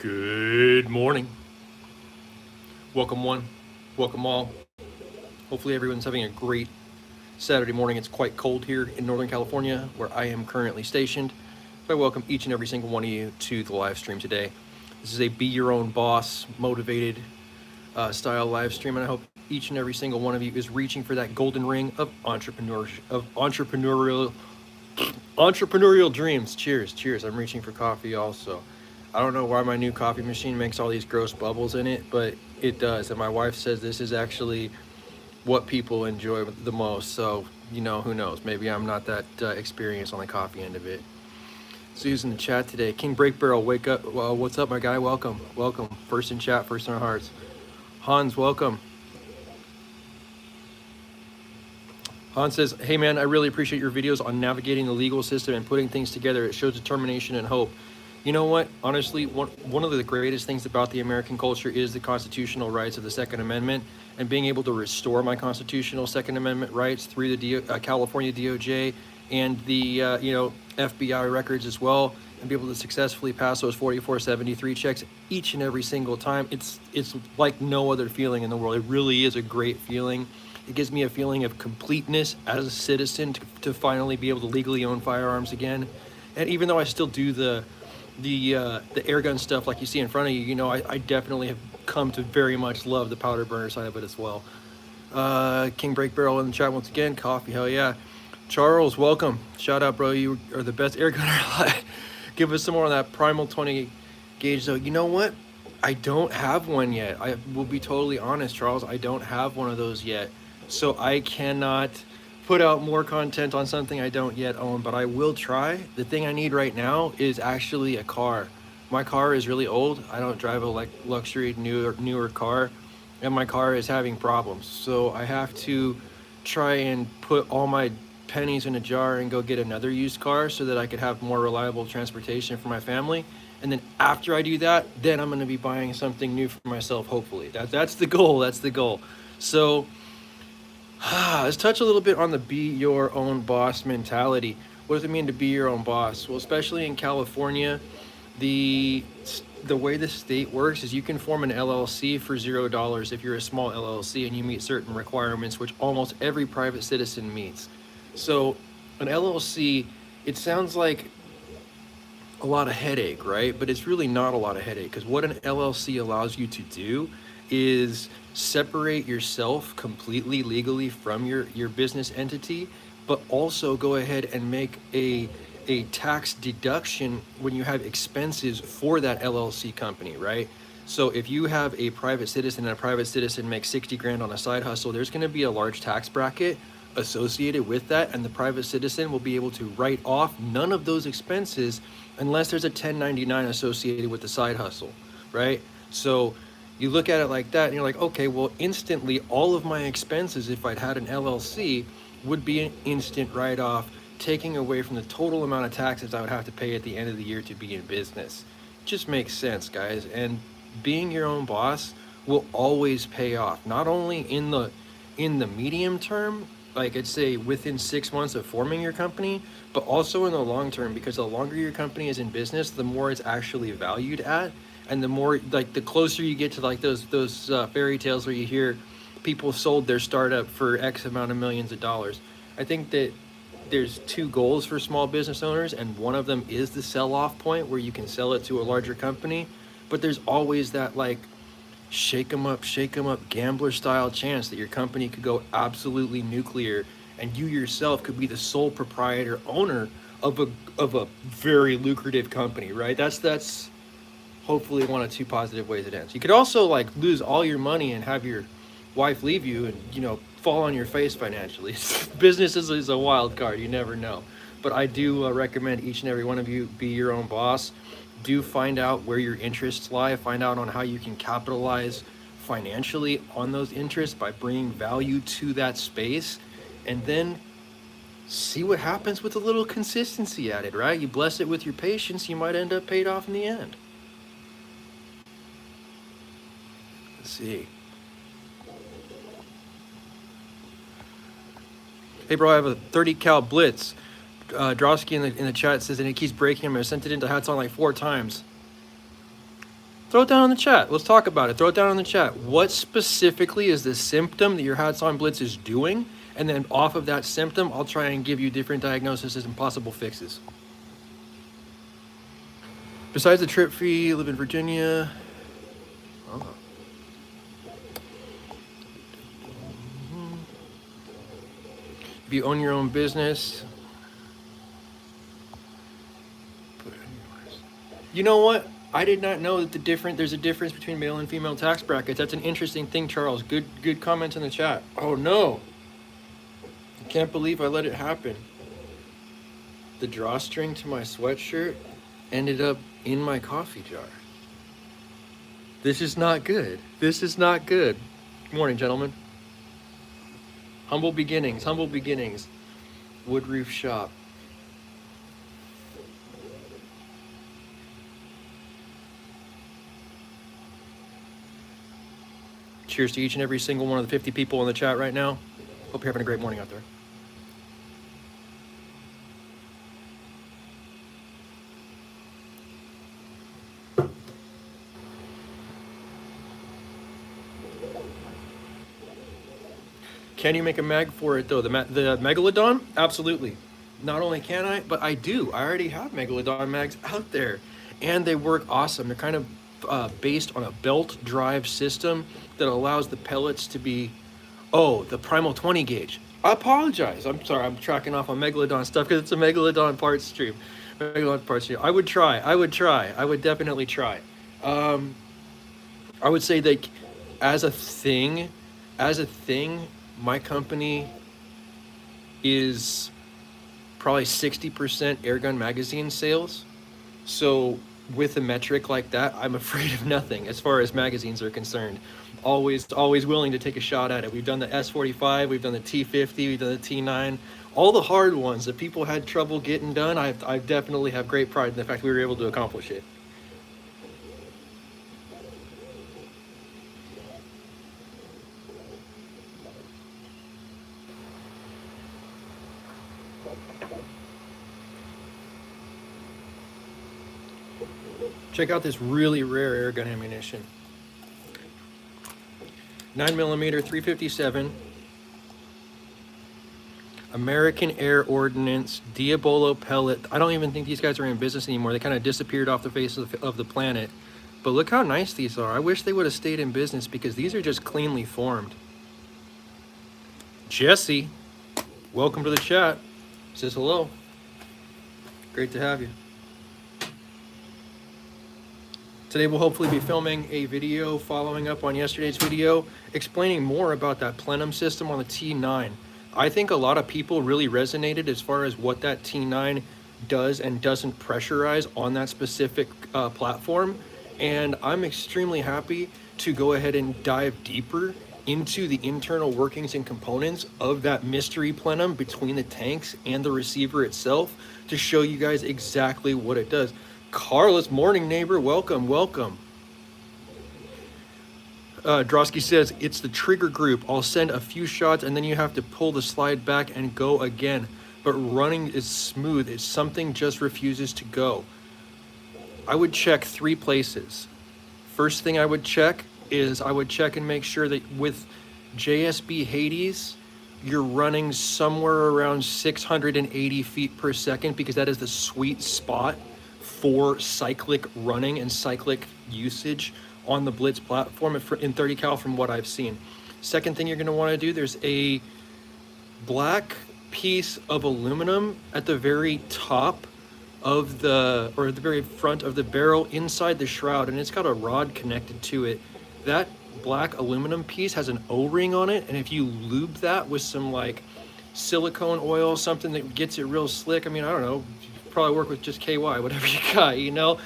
Good morning. Welcome one, welcome all. Hopefully everyone's having a great Saturday morning. It's quite cold here in Northern California, where I am currently stationed. So I welcome each and every single one of you to the live stream today. This is a be your own boss, motivated style live stream, and I hope each and every single one of you is reaching for that golden ring of entrepreneurial dreams. Cheers, cheers. I'm reaching for coffee also. I don't know why my new coffee machine makes all these gross bubbles in it, but it does. And my wife says this is actually what people enjoy the most. So, who knows? Maybe I'm not that experienced on the coffee end of it. Sue's in the chat today. King Break Barrel, wake up. Well, what's up, my guy? Welcome. Welcome. First in chat, first in our hearts. Hans, welcome. Hans says, hey man, I really appreciate your videos on navigating the legal system and putting things together. It shows determination and hope. You know what? Honestly, one of the greatest things about the American culture is the constitutional rights of the Second Amendment, and being able to restore my constitutional Second Amendment rights through the California DOJ and the FBI records as well, and be able to successfully pass those 4473 checks each and every single time. It's like no other feeling in the world. It really is a great feeling. It gives me a feeling of completeness as a citizen to finally be able to legally own firearms again. And even though I still do the air gun stuff like you see in front of you, I definitely have come to very much love the powder burner side of it as well. King Break Barrel in the chat once again. Coffee, hell yeah. Charles, welcome. Shout out, bro. You are the best air gunner alive. Give us some more on that Primal 20 gauge though. You know what? I don't have one yet. I will be totally honest, Charles. I don't have one of those yet. So I cannot put out more content on something I don't yet own, but I will try. The thing I need right now is actually a car. My car is really old. I don't drive a luxury newer car, and my car is having problems. So I have to try and put all my pennies in a jar and go get another used car so that I could have more reliable transportation for my family. And then after I do that, then I'm going to be buying something new for myself, hopefully. That's the goal. That's the goal. So let's touch a little bit on the be your own boss mentality. What does it mean to be your own boss? Well, especially in California, the way the state works is you can form an LLC for $0 if you're a small LLC and you meet certain requirements, which almost every private citizen meets. So an LLC, it sounds like a lot of headache, right? But it's really not a lot of headache, because what an LLC allows you to do is separate yourself completely legally from your business entity, but also go ahead and make a tax deduction when you have expenses for that LLC company, right? So if you have a private citizen and a private citizen makes 60 grand on a side hustle, there's going to be a large tax bracket associated with that, and the private citizen will be able to write off none of those expenses unless there's a 1099 associated with the side hustle, right? So you look at it like that and you're like, okay, well, instantly all of my expenses, if I'd had an LLC, would be an instant write-off, taking away from the total amount of taxes I would have to pay at the end of the year to be in business. It just makes sense, guys. And being your own boss will always pay off, not only in the medium term, like I'd say within 6 months of forming your company, but also in the long term, because the longer your company is in business, the more it's actually valued at. And the more, like, the closer you get to like those fairy tales where you hear people sold their startup for X amount of millions of dollars. I think that there's two goals for small business owners, and one of them is the sell-off point where you can sell it to a larger company. But there's always that like shake 'em up gambler style chance that your company could go absolutely nuclear, and you yourself could be the sole proprietor owner of a very lucrative company, right? That's hopefully one of two positive ways it ends. You could also like lose all your money and have your wife leave you and fall on your face financially. Business is a wild card, you never know. But I do recommend each and every one of you be your own boss. Do find out where your interests lie, find out on how you can capitalize financially on those interests by bringing value to that space, and then see what happens with a little consistency at it, right? You bless it with your patience, you might end up paid off in the end. Let's see. Hey bro, I have a 30 cal blitz. Drosky in the chat says, and it keeps breaking him. I sent it into Hats On like 4 times. Throw it down in the chat. Let's talk about it. Throw it down in the chat. What specifically is the symptom that your hats on blitz is doing? And then off of that symptom, I'll try and give you different diagnoses and possible fixes. Besides the trip fee, live in Virginia. Oh. If you own your own business. You know what? I did not know that there's a difference between male and female tax brackets. That's an interesting thing, Charles. Good comment in the chat. Oh no. I can't believe I let it happen. The drawstring to my sweatshirt ended up in my coffee jar. This is not good. This is not good. Good morning, gentlemen. Humble beginnings, humble beginnings. Wood roof shop. Cheers to each and every single one of the 50 people in the chat right now. Hope you're having a great morning out there. Can you make a mag for it though? The Megalodon? Absolutely. Not only can I, but I do. I already have Megalodon mags out there and they work awesome. They're kind of based on a belt drive system that allows the pellets to be, oh, the Primal 20 gauge. I apologize. I'm sorry. I'm tracking off on Megalodon stuff because it's a Megalodon parts stream. Megalodon parts stream. I would try. I would definitely try. I would say that as a thing, my company is probably 60% airgun magazine sales. So with a metric like that, I'm afraid of nothing as far as magazines are concerned. Always willing to take a shot at it. We've done the S45, we've done the T50, we've done the T9, all the hard ones that people had trouble getting done. I definitely have great pride in the fact we were able to accomplish it. Check out this really rare airgun ammunition. 9mm 357. American Air Ordnance Diabolo pellet. I don't even think these guys are in business anymore. They kind of disappeared off the face of the planet. But look how nice these are. I wish they would have stayed in business because these are just cleanly formed. Jesse, welcome to the chat. Says hello. Great to have you. Today we'll hopefully be filming a video following up on yesterday's video explaining more about that plenum system on the T9. I think a lot of people really resonated as far as what that T9 does and doesn't pressurize on that specific platform. And I'm extremely happy to go ahead and dive deeper into the internal workings and components of that mystery plenum between the tanks and the receiver itself to show you guys exactly what it does. Carlos, morning neighbor, welcome. Drosky says, it's the trigger group. I'll send a few shots and then you have to pull the slide back and go again. But running is smooth. It's something just refuses to go. I would check 3 places. First thing I would check is I would check and make sure that with JSB Hades, you're running somewhere around 680 feet per second because that is the sweet spot for cyclic running and cyclic usage on the Blitz platform in 30 cal from what I've seen. Second thing you're going to want to do, there's a black piece of aluminum at the very top of the, or at the very front of the barrel inside the shroud, and it's got a rod connected to it. That black aluminum piece has an O-ring on it, and if you lube that with some like silicone oil, something that gets it real slick, I mean, I don't know, probably work with just KY, whatever you got, you know,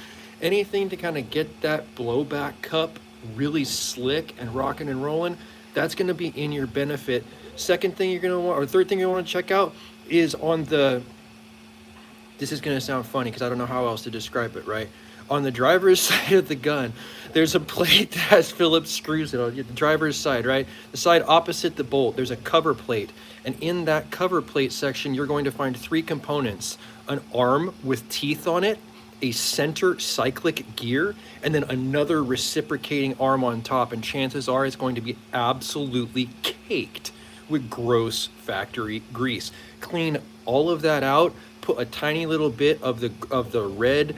anything to kind of get that blowback cup really slick and rocking and rolling, that's going to be in your benefit. Second thing you're going to want, or third thing you want to check out is on the, this is going to sound funny because I don't know how else to describe it, right? On the driver's side of the gun, there's a plate that has Phillips screws in on the driver's side, right? The side opposite the bolt, there's a cover plate. And in that cover plate section, you're going to find 3 components. An arm with teeth on it, a center cyclic gear and then another reciprocating arm on top, and chances are it's going to be absolutely caked with gross factory grease. Clean all of that out, put a tiny little bit of the red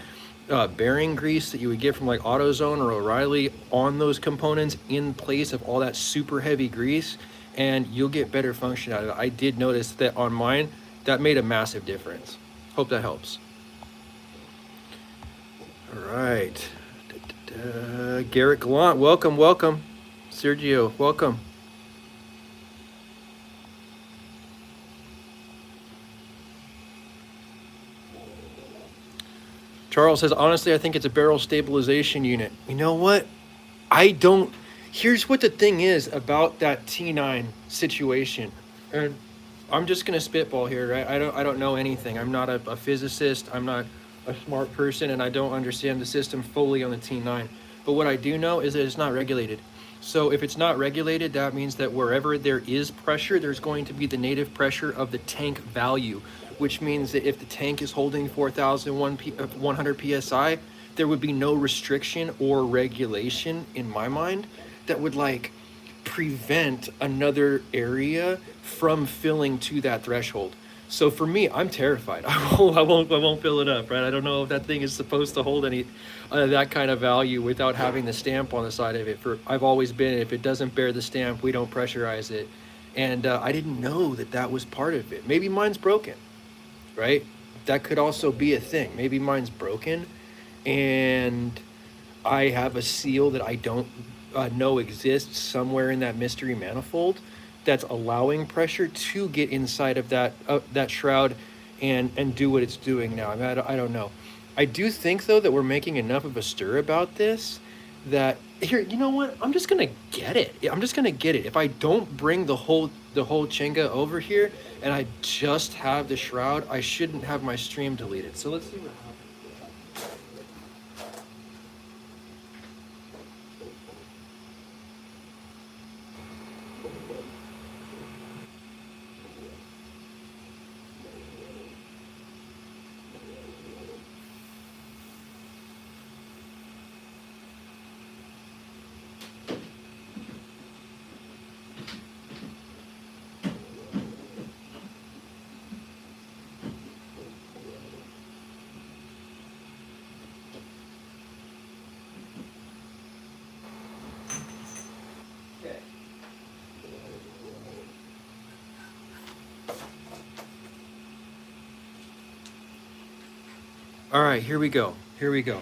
bearing grease that you would get from like AutoZone or O'Reilly on those components in place of all that super heavy grease, and you'll get better function out of it. I did notice that on mine, that made a massive difference. Hope that helps. All right. Garrett Gallant, welcome, welcome. Sergio, welcome. Charles says, honestly, I think it's a barrel stabilization unit. You know what? I don't. Here's what the thing is about that T9 situation. And I'm just gonna spitball here, right? I don't know anything. I'm not a physicist. I'm not a smart person, and I don't understand the system fully on the T9. But what I do know is that it's not regulated. So if it's not regulated, that means that wherever there is pressure, there's going to be the native pressure of the tank value, which means that if the tank is holding 4,100 PSI, there would be no restriction or regulation in my mind that would like prevent another area from filling to that threshold. So for me, I'm terrified. I won't fill it up, right? I don't know if that thing is supposed to hold any that kind of value without having the stamp on the side of it. I've always been, if it doesn't bear the stamp, we don't pressurize it. And I didn't know that that was part of it. Maybe mine's broken, right? That could also be a thing. Maybe mine's broken and I have a seal that I don't know exists somewhere in that mystery manifold that's allowing pressure to get inside of that shroud and do what it's doing now. I mean, I don't know. I do think though that we're making enough of a stir about this that here, you know what? I'm just gonna get it. I'm just gonna get it. If I don't bring the whole Chenga over here and I just have the shroud, I shouldn't have my stream deleted. So let's see what happens. All right, here we go. Here we go.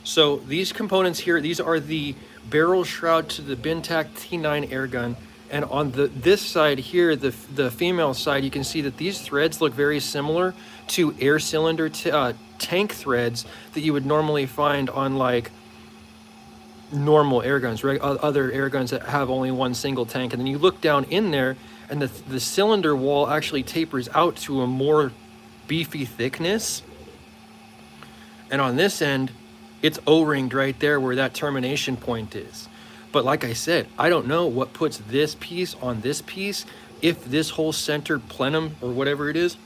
So these components here, these are the barrel shroud to the Bintac T9 airgun. And on this side here, the female side, you can see that these threads look very similar to air cylinder tank threads that you would normally find on like normal air guns, right? Other air guns that have only one single tank. And then you look down in there and the cylinder wall actually tapers out to a more beefy thickness. And on this end, it's O-ringed right there where that termination point is. But like I said, I don't know what puts this piece on this piece, if this whole center plenum or whatever it is,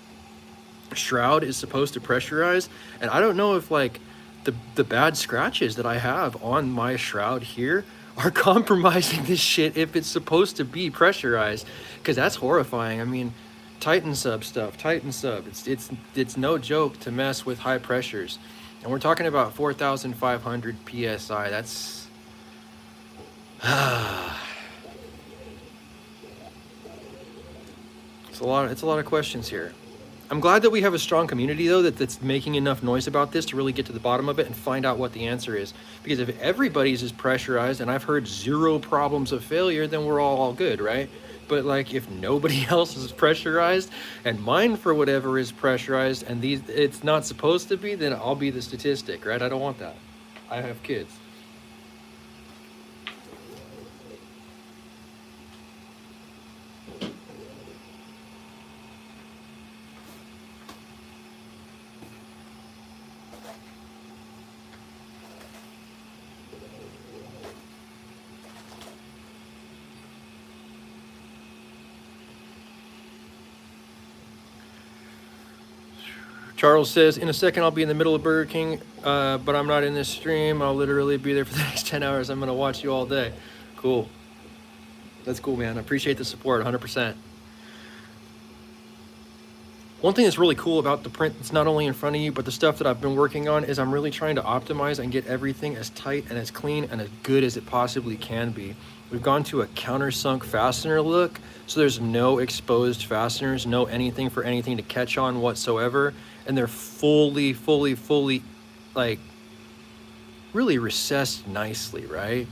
shroud is supposed to pressurize. And I don't know if like the bad scratches that I have on my shroud here are compromising this shit if it's supposed to be pressurized, because that's horrifying. I mean, Titan sub stuff, Titan sub, it's no joke to mess with high pressures. And we're talking about 4,500 PSI. That's it's a lot of questions here. I'm glad that we have a strong community though that's making enough noise about this to really get to the bottom of it and find out what the answer is. Because if everybody's is pressurized and I've heard 0 problems of failure, then we're all good, right? But like if nobody else is pressurized and mine for whatever is pressurized and it's not supposed to be, then I'll be the statistic, right? I don't want that. I have kids. Charles says, in a second I'll be in the middle of Burger King, but I'm not in this stream. I'll literally be there for the next 10 hours. I'm going to watch you all day. Cool. That's cool, man. I appreciate the support, 100%. One thing that's really cool about the print that's not only in front of you, but the stuff that I've been working on is I'm really trying to optimize and get everything as tight and as clean and as good as it possibly can be. We've gone to a countersunk fastener look, so there's no exposed fasteners, no anything for anything to catch on whatsoever. And they're fully, like, really recessed nicely, right?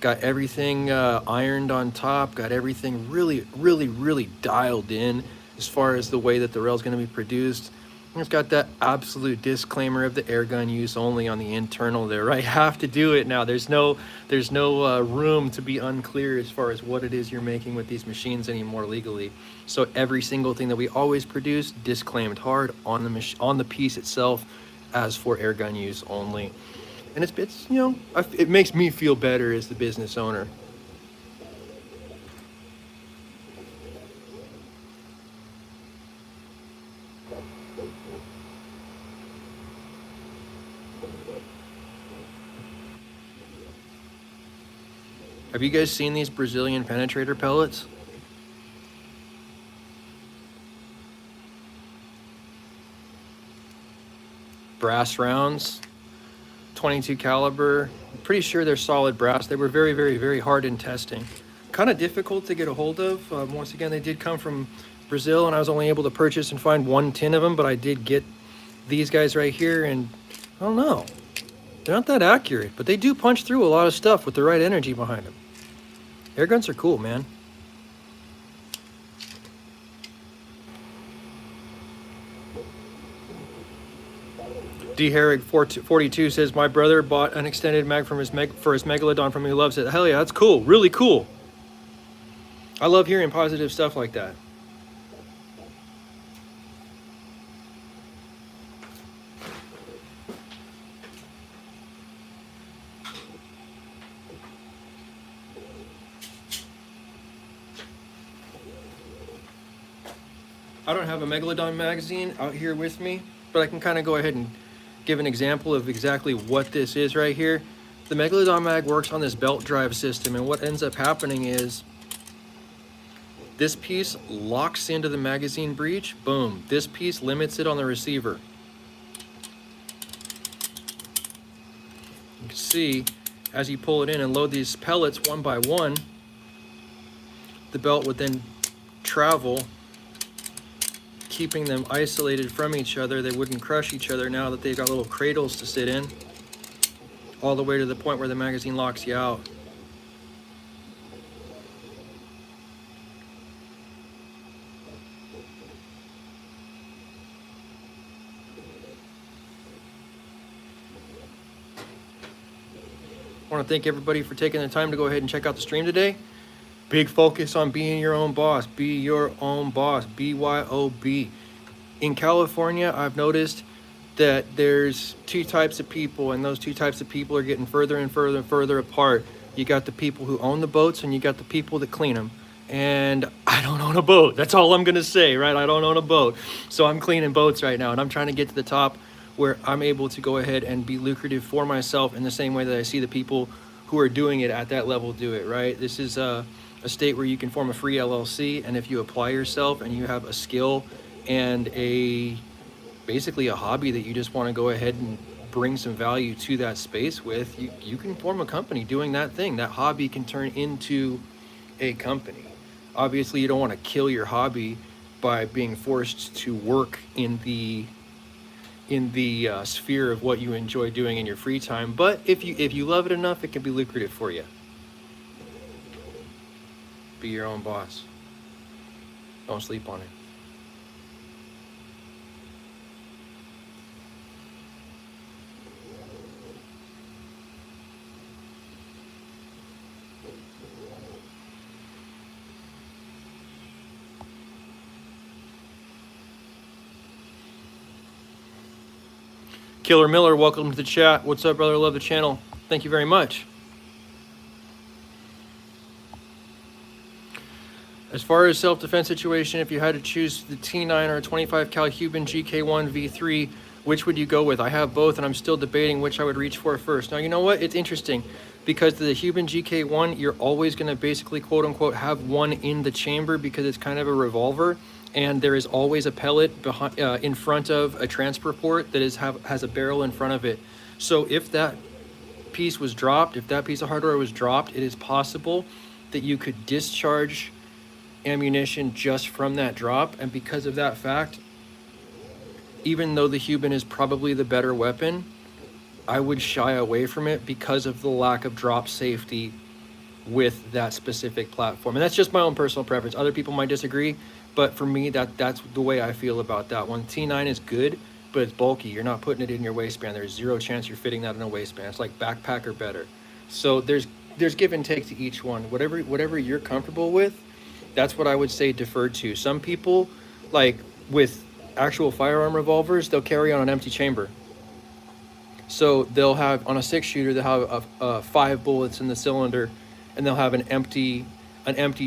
Got everything ironed on top, got everything really dialed in as far as the way that the rail's going to be produced. And it's got that absolute disclaimer of the airgun use only on the internal there, right? Have to do it now. There's no room to be unclear as far as what it is you're making with these machines anymore legally. So every single thing that we always produce disclaimed hard on the piece itself as for airgun use only. And it's you know, it makes me feel better as the business owner. Have you guys seen these Brazilian penetrator pellets? Brass rounds, 22 caliber. I'm pretty sure they're solid brass. They were very hard in testing. Kind of difficult to get a hold of. Once again, they did come from Brazil, and I was only able to purchase and find 1 tin of them, but I did get these guys right here, and I don't know. They're not that accurate, but they do punch through a lot of stuff with the right energy behind them. Air guns are cool, man. D Herrig 42 says, my brother bought an extended mag from his Megalodon from me who loves it. Hell yeah, that's cool. Really cool. I love hearing positive stuff like that. I don't have a Megalodon magazine out here with me, but I can kind of go ahead and give an example of exactly what this is right here. The Megalodon mag works on this belt drive system, and what ends up happening is this piece locks into the magazine breech, boom. This piece limits it on the receiver. You can see as you pull it in and load these pellets one by one, the belt would then travel, keeping them isolated from each other. They wouldn't crush each other now that they've got little cradles to sit in, all the way to the point where the magazine locks you out. I want to thank everybody for taking the time to go ahead and check out the stream today. Big focus on being your own boss. Be your own boss. BYOB. In California, I've noticed that there's 2 types of people, and those 2 types of people are getting further and further apart. You got the people who own the boats, and you got the people that clean them. And I don't own a boat. That's all I'm going to say, right? I don't own a boat. So I'm cleaning boats right now, and I'm trying to get to the top where I'm able to go ahead and be lucrative for myself in the same way that I see the people who are doing it at that level do it, right? This is a state where you can form a free LLC, and if you apply yourself and you have a skill and basically a hobby that you just want to go ahead and bring some value to that space with, you can form a company doing that thing. That hobby can turn into a company. Obviously, you don't want to kill your hobby by being forced to work in the sphere of what you enjoy doing in your free time, but if you love it enough, it can be lucrative for you. Be your own boss. Don't sleep on it. Killer Miller, welcome to the chat. What's up, brother? Love the channel. Thank you very much. As far as self-defense situation, if you had to choose the T9 or 25 cal Cuban GK1 V3, which would you go with? I have both, and I'm still debating which I would reach for first. Now, you know what? It's interesting because the Cuban GK1, you're always going to basically, quote unquote, have one in the chamber because it's kind of a revolver, and there is always a pellet behind, in front of a transport port that has a barrel in front of it. So if that piece was dropped, if that piece of hardware was dropped, it is possible that you could discharge ammunition just from that drop. And because of that fact, even though the Cuban is probably the better weapon, I would shy away from it because of the lack of drop safety with that specific platform. And that's just my own personal preference. Other people might disagree, but for me, that's the way I feel about that one. T9 is good, but it's bulky. You're not putting it in your waistband. There's zero chance you're fitting that in a waistband. It's like backpack or better. So there's give and take to each one. Whatever you're comfortable with, that's what I would say defer to. Some people, like with actual firearm revolvers, they'll carry on an empty chamber. So they'll have, on a 6-shooter, they'll have 5 bullets in the cylinder, and they'll have an empty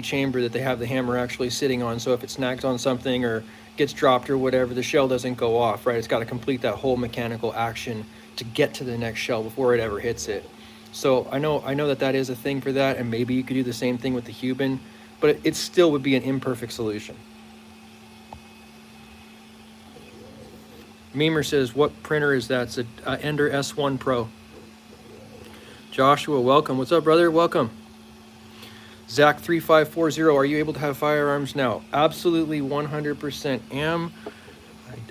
chamber that they have the hammer actually sitting on. So if it snags on something or gets dropped or whatever, the shell doesn't go off, right? It's got to complete that whole mechanical action to get to the next shell before it ever hits it. So I know that is a thing for that, and maybe you could do the same thing with the Cuban, but it still would be an imperfect solution. Memer says, what printer is that? It's a Ender S1 Pro. Joshua, welcome. What's up, brother? Welcome. Zach3540, are you able to have firearms now? Absolutely 100% am.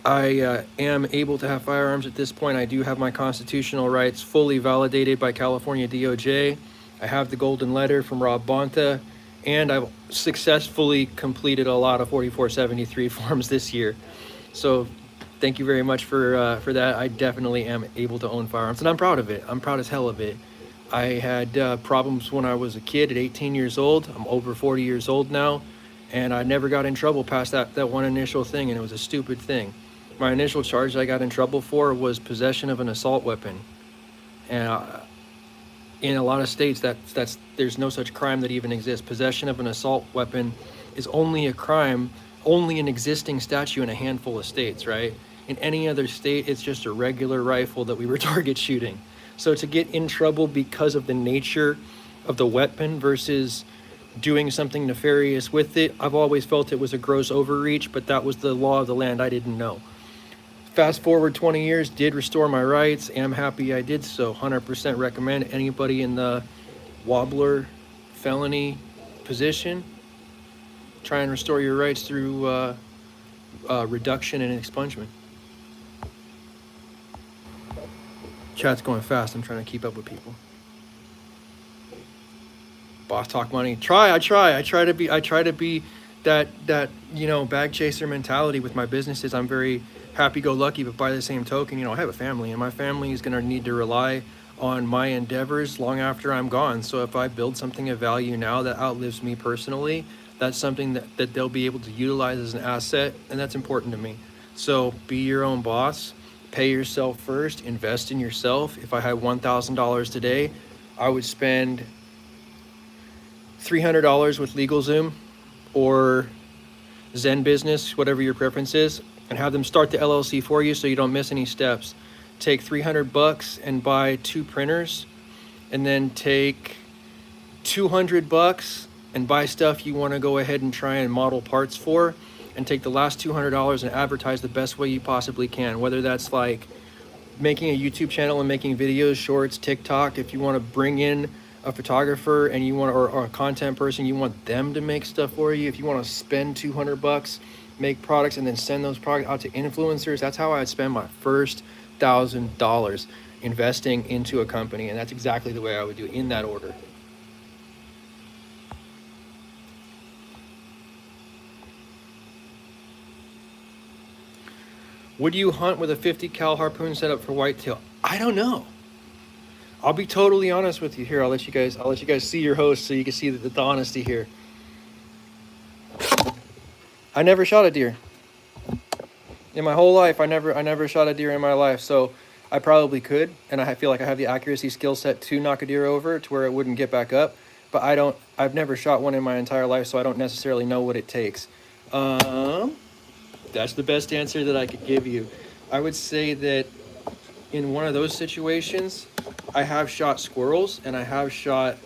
I am able to have firearms at this point. I do have my constitutional rights fully validated by California DOJ. I have the golden letter from Rob Bonta, and I've successfully completed a lot of 4473 forms this year. So thank you very much for that. I definitely am able to own firearms, and I'm proud of it. I'm proud as hell of it. I had problems when I was a kid at 18 years old. I'm over 40 years old now, and I never got in trouble past that one initial thing, and it was a stupid thing. My initial charge I got in trouble for was possession of an assault weapon. And in a lot of states, there's no such crime that even exists. Possession of an assault weapon is only a crime, only an existing statute in a handful of states, right? In any other state, it's just a regular rifle that we were target shooting. So to get in trouble because of the nature of the weapon versus doing something nefarious with it, I've always felt it was a gross overreach, but that was the law of the land. I didn't know. Fast forward 20 years, did restore my rights. Am happy I did so. 100% recommend anybody in the wobbler felony position, try and restore your rights through reduction and expungement. Chat's going fast. I'm trying to keep up with people. Boss talk money. I try to be that bag chaser mentality with my businesses. I'm very happy-go-lucky, but by the same token, I have a family, and my family is going to need to rely on my endeavors long after I'm gone. So if I build something of value now that outlives me personally, that's something that they'll be able to utilize as an asset, and that's important to me. So be your own boss. Pay yourself first, invest in yourself. If I had $1,000 today, I would spend $300 with LegalZoom or Zen Business, whatever your preference is, and have them start the LLC for you so you don't miss any steps. Take $300 and buy 2 printers, and then take $200 and buy stuff you want to go ahead and try and model parts for, and take the last $200 and advertise the best way you possibly can, whether that's like making a YouTube channel and making videos, shorts, TikTok. If you want to bring in a photographer and you want, or a content person, you want them to make stuff for you. If you want to spend $200, make products and then send those products out to influencers, that's how I'd spend my first $1,000 investing into a company. And that's exactly the way I would do it, in that order. Would you hunt with a 50 cal harpoon setup for whitetail? I don't know. I'll be totally honest with you here. I'll let you guys see your host so you can see the honesty here. I never shot a deer. In my whole life, I never shot a deer in my life. So I probably could, and I feel like I have the accuracy skill set to knock a deer over to where it wouldn't get back up. but I've never shot one in my entire life, so I don't necessarily know what it takes. That's the best answer that I could give you. I would say that in one of those situations, I have shot squirrels, and I have shot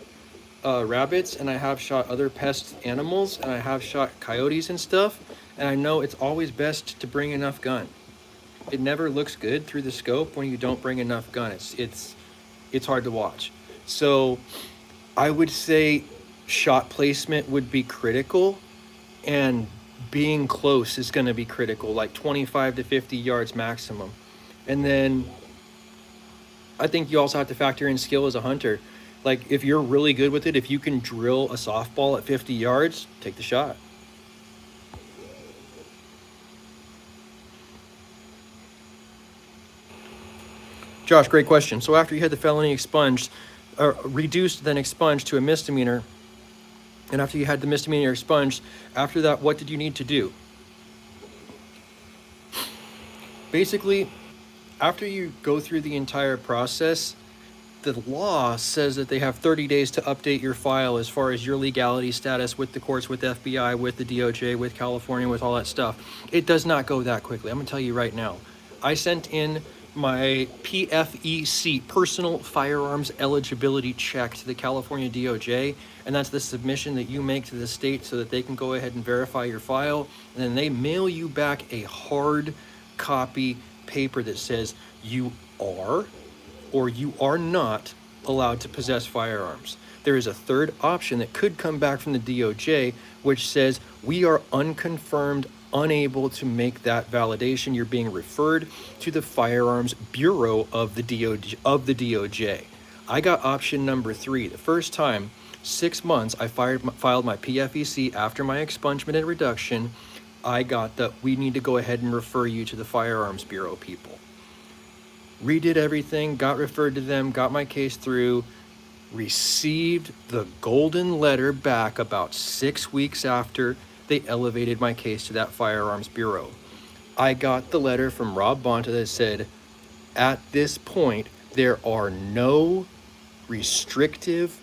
rabbits, and I have shot other pest animals, and I have shot coyotes and stuff, and I know it's always best to bring enough gun. It never looks good through the scope when you don't bring enough gun. It's hard to watch. So I would say shot placement would be critical, and being close is going to be critical, like 25 to 50 yards maximum. And then I think you also have to factor in skill as a hunter. Like, if you're really good with it, if you can drill a softball at 50 yards, take the shot. Josh, great question. So after you had the felony expunged, reduced, then expunged to a misdemeanor, and after you had the misdemeanor expunged, after that, what did you need to do? Basically, after you go through the entire process, the law says that they have 30 days to update your file as far as your legality status with the courts, with FBI, with the DOJ, with California, with all that stuff. It does not go that quickly. I'm gonna tell you right now. I sent in my PFEC, Personal Firearms Eligibility Check, to the California DOJ, and that's the submission that you make to the state so that they can go ahead and verify your file, and then they mail you back a hard copy paper that says you are or you are not allowed to possess firearms. There is a third option that could come back from the DOJ, which says we are unconfirmed, unable to make that validation. You're being referred to the Firearms Bureau of the DOJ. I got option number 3. The first time, 6 months, I filed my PFEC after my expungement and reduction. I got the, we need to go ahead and refer you to the Firearms Bureau people. Redid everything, got referred to them, got my case through, received the golden letter back about 6 weeks after they elevated my case to that Firearms Bureau. I got the letter from Rob Bonta that said, at this point, there are no restrictive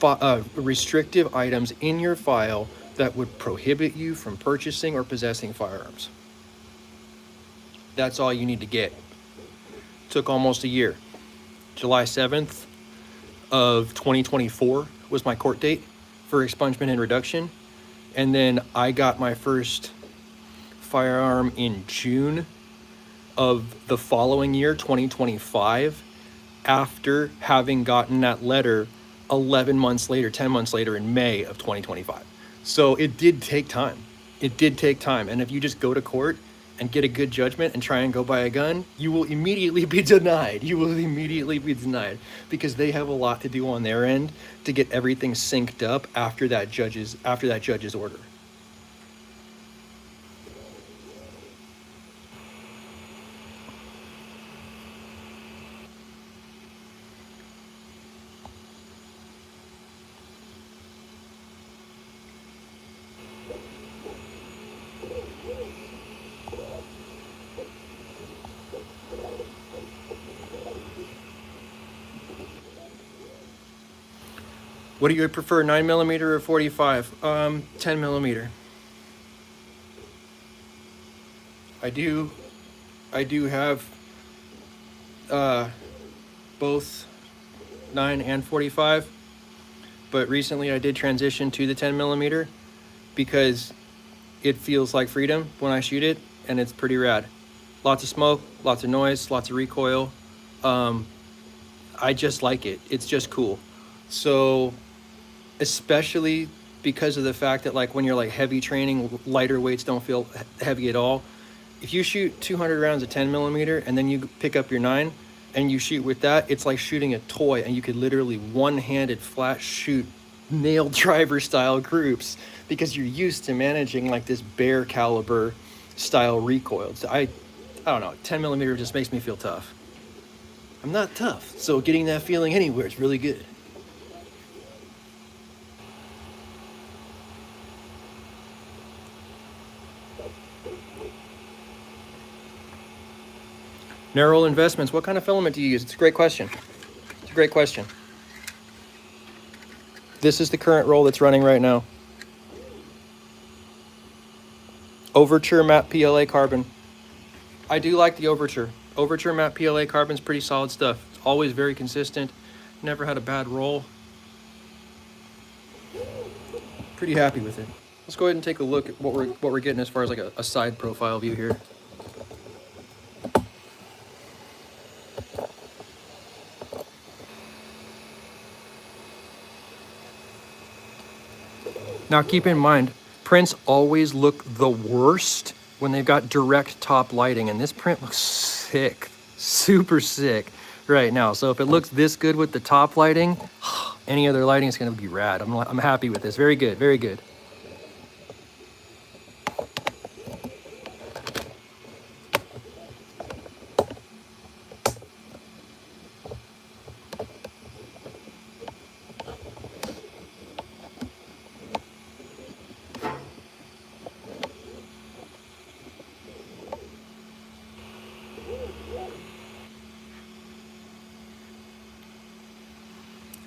items in your file that would prohibit you from purchasing or possessing firearms. That's all you need to get. Took almost a year. July 7th of 2024 was my court date for expungement and reduction. And then I got my first firearm in June of the following year, 2025, after having gotten that letter 11 months later, 10 months later, in May of 2025. So it did take time. It did take time. And if you just go to court and get a good judgment and try and go buy a gun, you will immediately be denied. You will immediately be denied because they have a lot to do on their end to get everything synced up after that judge's order. What do you prefer, 9mm or 45? 10mm. I do have both 9 and 45, but recently I did transition to the 10mm because it feels like freedom when I shoot it, and it's pretty rad. Lots of smoke, lots of noise, lots of recoil. I just like it. It's just cool. So, especially because of the fact that, like, when you're like heavy training, lighter weights don't feel heavy at all. If you shoot 200 rounds of 10mm and then you pick up your 9 and you shoot with that, it's like shooting a toy, and you could literally one-handed flat shoot nail driver style groups because you're used to managing like this bare caliber style recoil. So I don't know, 10mm just makes me feel tough. I'm not tough, so getting that feeling anywhere is really good. Narrow investments, what kind of filament do you use? It's a great question. It's a great question. This is the current roll that's running right now. Overture matte PLA carbon. I do like the Overture. Overture matte PLA carbon's pretty solid stuff. It's always very consistent. Never had a bad roll. Pretty happy with it. Let's go ahead and take a look at what we're getting as far as like a side profile view here. Now keep in mind, prints always look the worst when they've got direct top lighting, and this print looks sick, super sick right now. So if it looks this good with the top lighting, any other lighting is gonna be rad. I'm happy with this, very good, very good.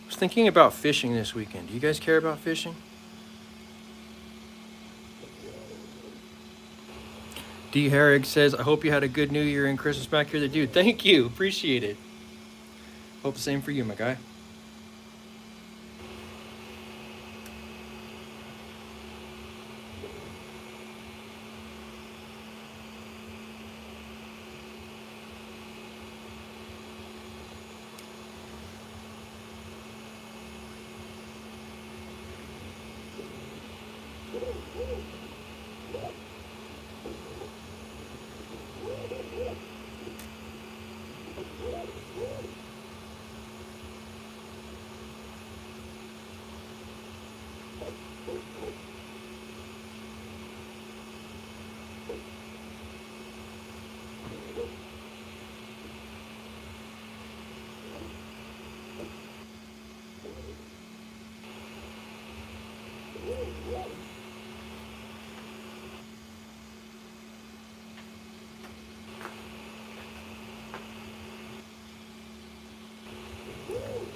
I was thinking about fishing this weekend. Do you guys care about fishing? D. Herrig says, I hope you had a good New Year and Christmas back here. Dude, thank you. Appreciate it. Hope the same for you, my guy.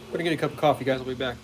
I'm gonna get a cup of coffee, guys. I'll be back.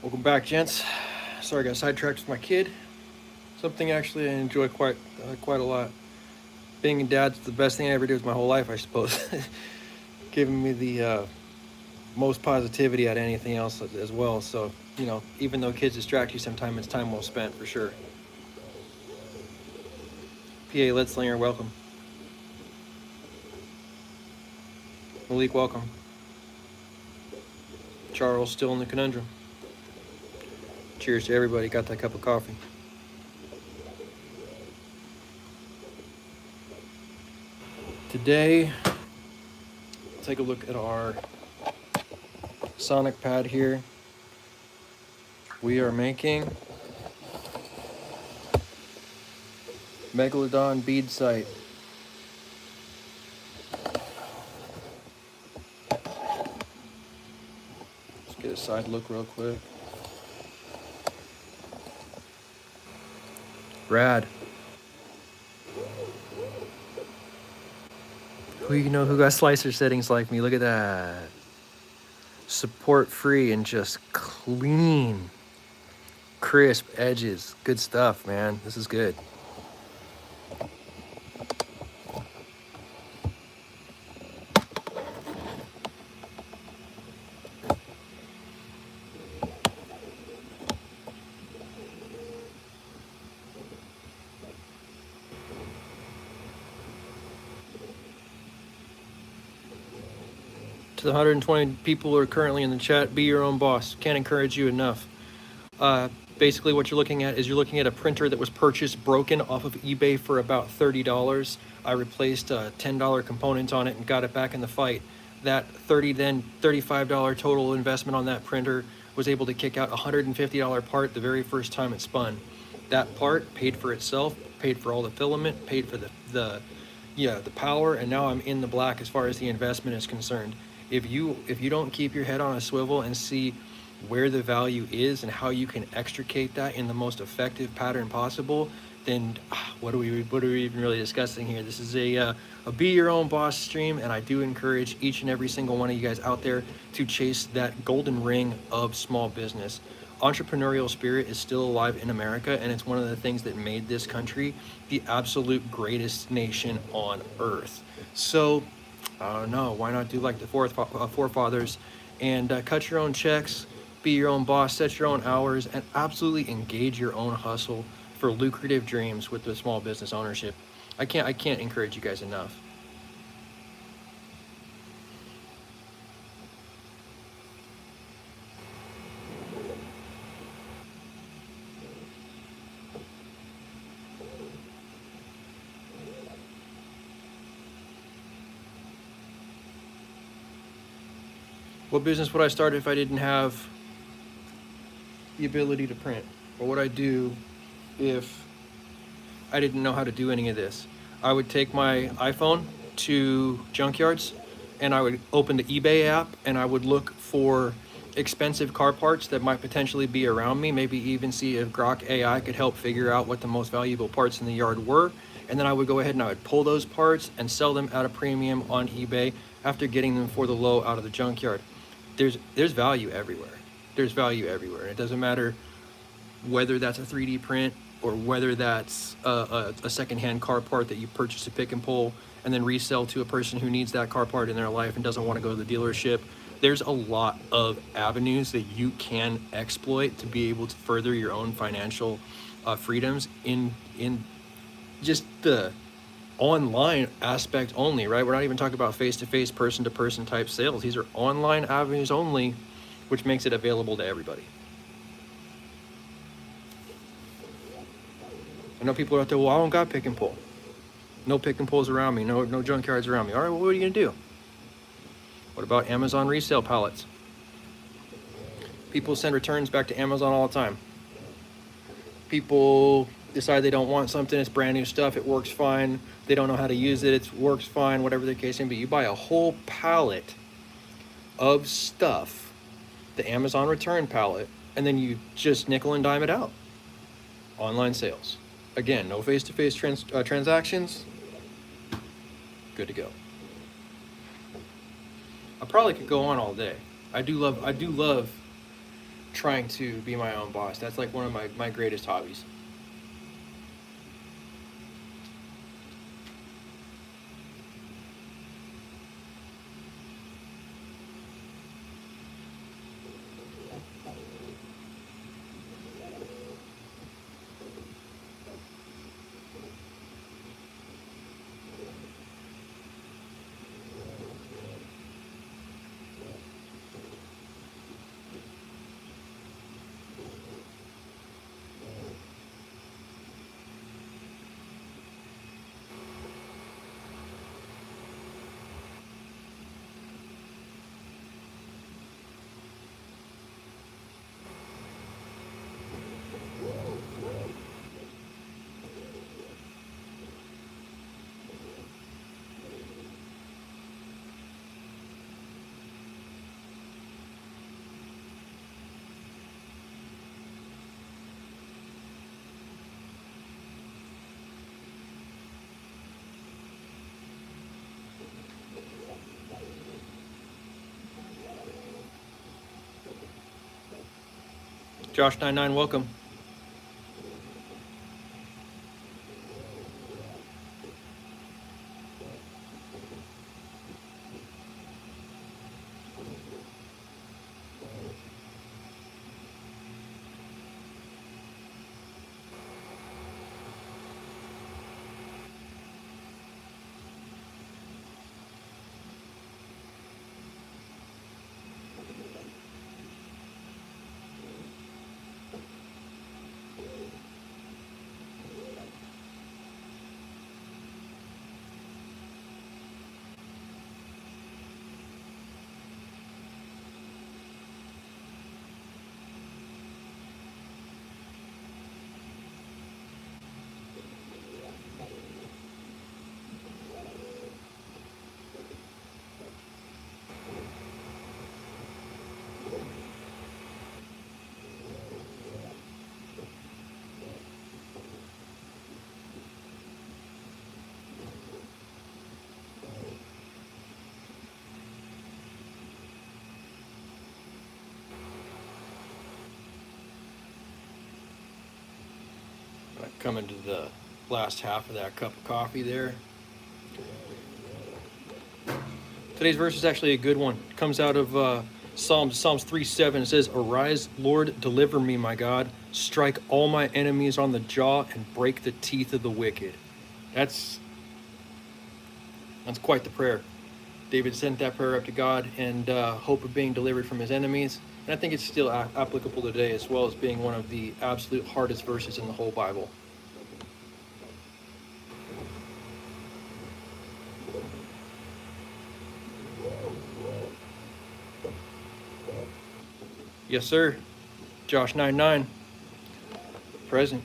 Welcome back, gents. Sorry, I got sidetracked with my kid. Something actually I enjoy quite a lot. Being a dad's the best thing I ever did with my whole life, I suppose. Giving me the most positivity out of anything else as well. So, you know, even though kids distract you sometimes, it's time well spent for sure. PA Lidslinger, welcome. Malik, welcome. Charles, still in the conundrum. Cheers to everybody. Got that cup of coffee. Today, take a look at our sonic pad here. We are making Megalodon Bead Sight. Let's get a side look real quick. Rad. Who got slicer settings like me? Look at that. Support free and just clean, crisp edges. Good stuff, man. This is good. To the 120 people who are currently in the chat, be your own boss. Can't encourage you enough. Basically what you're looking at is you're looking at a printer that was purchased broken off of eBay for about $30. I replaced a $10 component on it and got it back in the fight. That $35 total investment on that printer was able to kick out a $150 part the very first time it spun. That part paid for itself, paid for all the filament, paid for the power, and now I'm in the black as far as the investment is concerned. If you don't keep your head on a swivel and see where the value is and how you can extricate that in the most effective pattern possible, then what are we even really discussing here? This is a be your own boss stream, and I do encourage each and every single one of you guys out there to chase that golden ring of small business. Entrepreneurial spirit is still alive in America, and it's one of the things that made this country the absolute greatest nation on earth. So no, why not do like the forefathers and cut your own checks, be your own boss, set your own hours, and absolutely engage your own hustle for lucrative dreams with the small business ownership. I can't encourage you guys enough. What business would I start if I didn't have the ability to print? What would I do if I didn't know how to do any of this? I would take my iPhone to junkyards and I would open the eBay app and I would look for expensive car parts that might potentially be around me, maybe even see if Grok AI could help figure out what the most valuable parts in the yard were. And then I would go ahead and I would pull those parts and sell them at a premium on eBay after getting them for the low out of the junkyard. There's value everywhere. There's value everywhere. It doesn't matter whether that's a 3D print or whether that's a secondhand car part that you purchase to pick and pull and then resell to a person who needs that car part in their life and doesn't want to go to the dealership. There's a lot of avenues that you can exploit to be able to further your own financial freedoms in just the online aspect only, right? We're not even talking about face-to-face, person-to-person type sales. These are online avenues only, which makes it available to everybody. I know people are out there, well, I don't got pick and pull. No pick and pulls around me, no junkyards around me. All right, well, what are you gonna do? What about Amazon resale pallets? People send returns back to Amazon all the time. People decide they don't want something, it's brand new stuff, it works fine, they don't know how to use it, it works fine, whatever the case may be. You buy a whole pallet of stuff, the Amazon return pallet, and then you just nickel and dime it out. Online sales. Again, no face-to-face transactions. Good to go. I probably could go on all day. I do love trying to be my own boss. That's like one of my greatest hobbies. Josh99, welcome. Coming to the last half of that cup of coffee there. Today's verse is actually a good one. It comes out of Psalms 3:7. It says, "Arise, Lord, deliver me, my God. Strike all my enemies on the jaw and break the teeth of the wicked." That's quite the prayer. David sent that prayer up to God and hope of being delivered from his enemies. And I think it's still applicable today, as well as being one of the absolute hardest verses in the whole Bible. Yes, sir. Josh99, present.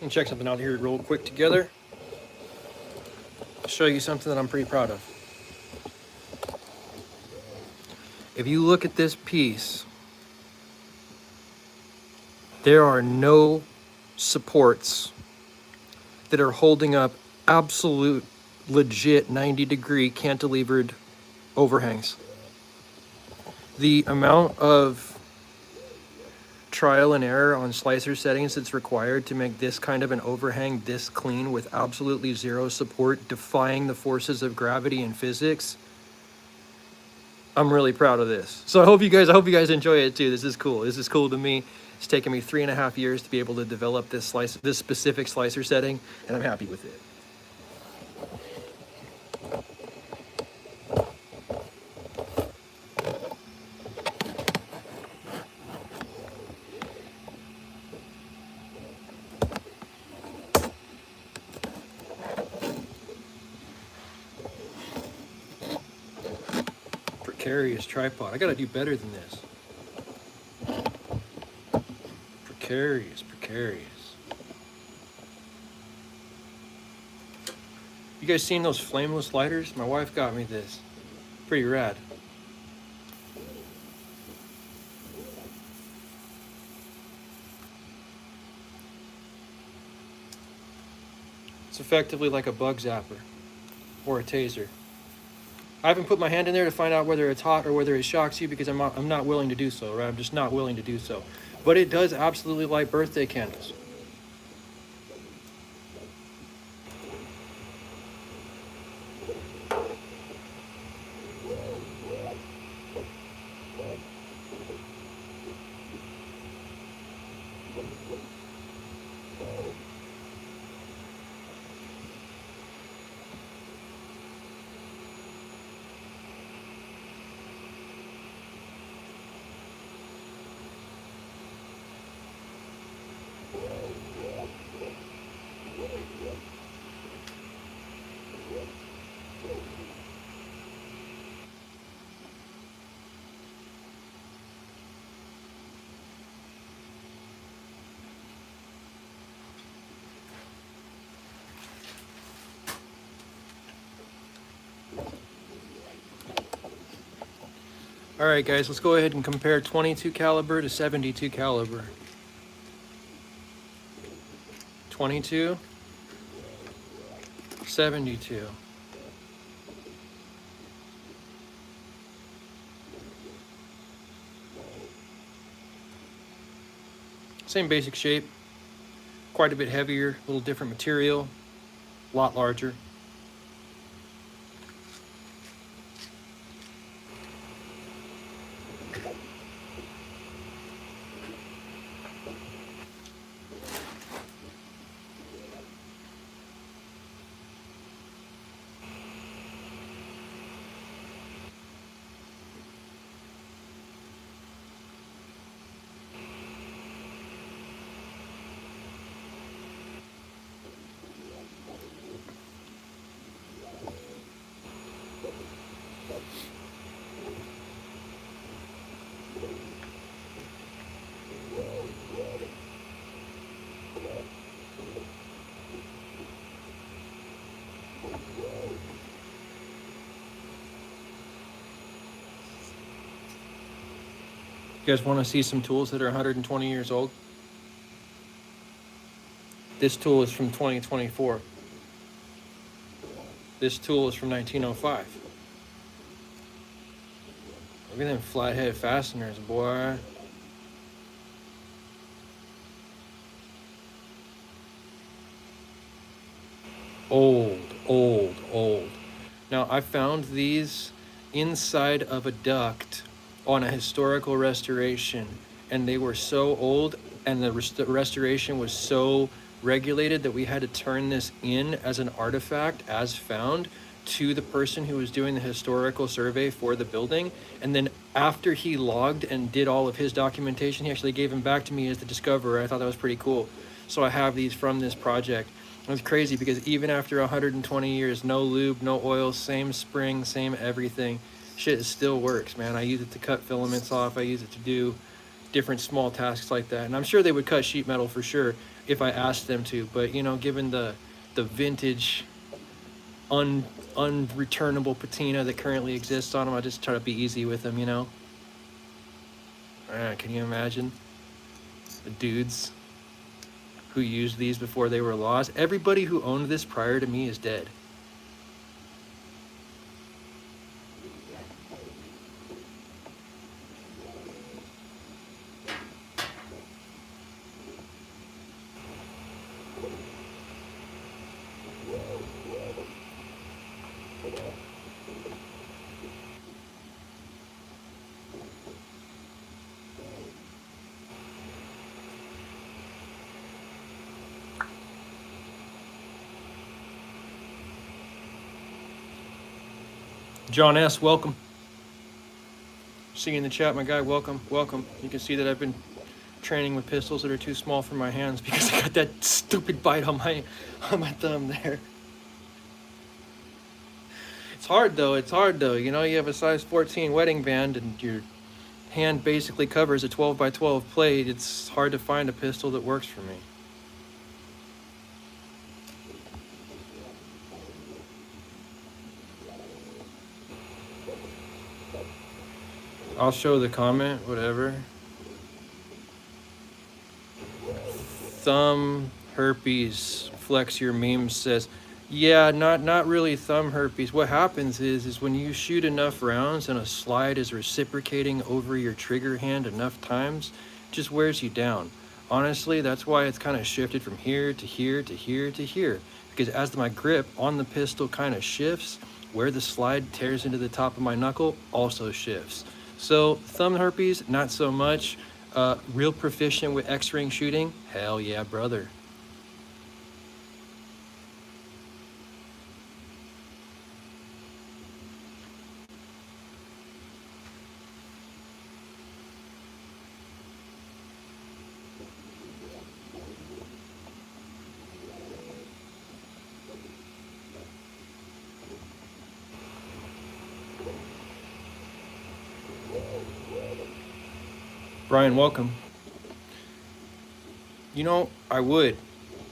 And check something out here real quick together. I'll show you something that I'm pretty proud of. If you look at this piece, there are no supports that are holding up absolute legit 90-degree cantilevered overhangs. The amount of trial and error on slicer settings that's required to make this kind of an overhang this clean with absolutely zero support, defying the forces of gravity and physics. I'm really proud of this. So I hope you guys enjoy it too. This is cool. This is cool to me. It's taken me 3.5 years to be able to develop this specific slicer setting, and I'm happy with it. Precarious tripod. I gotta do better than this. Precarious. You guys seen those flameless lighters? My wife got me this. Pretty rad. It's effectively like a bug zapper or a taser. I haven't put my hand in there to find out whether it's hot or whether it shocks you, because I'm not willing to do so, right? I'm just not willing to do so. But it does absolutely light birthday candles. All right, guys, let's go ahead and compare 22 caliber to 72 caliber. 22, 72. Same basic shape, quite a bit heavier, a little different material, a lot larger. You guys want to see some tools that are 120 years old? This tool is from 2024. This tool is from 1905. Look at them flathead fasteners, boy. Old, old, old. Now, I found these inside of a duct on a historical restoration, and they were so old, and the restoration was so regulated that we had to turn this in as an artifact as found to the person who was doing the historical survey for the building. And then after he logged and did all of his documentation, he actually gave them back to me as the discoverer. I thought that was pretty cool. So I have these from this project. It was crazy because even after 120 years, no lube, no oil, same spring, same everything, shit still works, man. I use it to cut filaments off. I use it to do different small tasks like that. And I'm sure they would cut sheet metal for sure if I asked them to. But, you know, given the vintage, unreturnable patina that currently exists on them, I just try to be easy with them, you know? Can you imagine the dudes who used these before they were lost? Everybody who owned this prior to me is dead. John S., welcome. See you in the chat, my guy. Welcome, welcome. You can see that I've been training with pistols that are too small for my hands because I got that stupid bite on my thumb there. It's hard though. It's hard though. You know, you have a size 14 wedding band and your hand basically covers a 12 by 12 plate. It's hard to find a pistol that works for me. I'll show the comment, whatever. Thumb herpes, flex your memes says, yeah, not really thumb herpes. What happens is when you shoot enough rounds and a slide is reciprocating over your trigger hand enough times, it just wears you down. Honestly, that's why it's kind of shifted from here to here to here to here. Because as my grip on the pistol kind of shifts, where the slide tears into the top of my knuckle also shifts. So thumb herpes, not so much. Real proficient with X-ring shooting? Hell yeah, brother. Brian, welcome. You know, I would,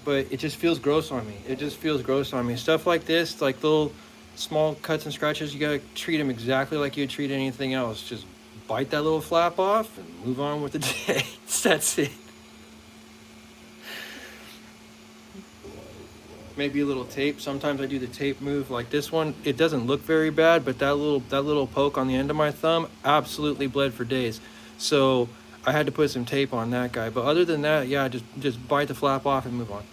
but it just feels gross on me. It just feels gross on me. Stuff like this, like little small cuts and scratches, you gotta treat them exactly like you would treat anything else. Just bite that little flap off and move on with the day. That's it. Maybe a little tape. Sometimes I do the tape move like this one. It doesn't look very bad, but that little poke on the end of my thumb absolutely bled for days. So I had to put some tape on that guy. But other than that, yeah, just bite the flap off and move on.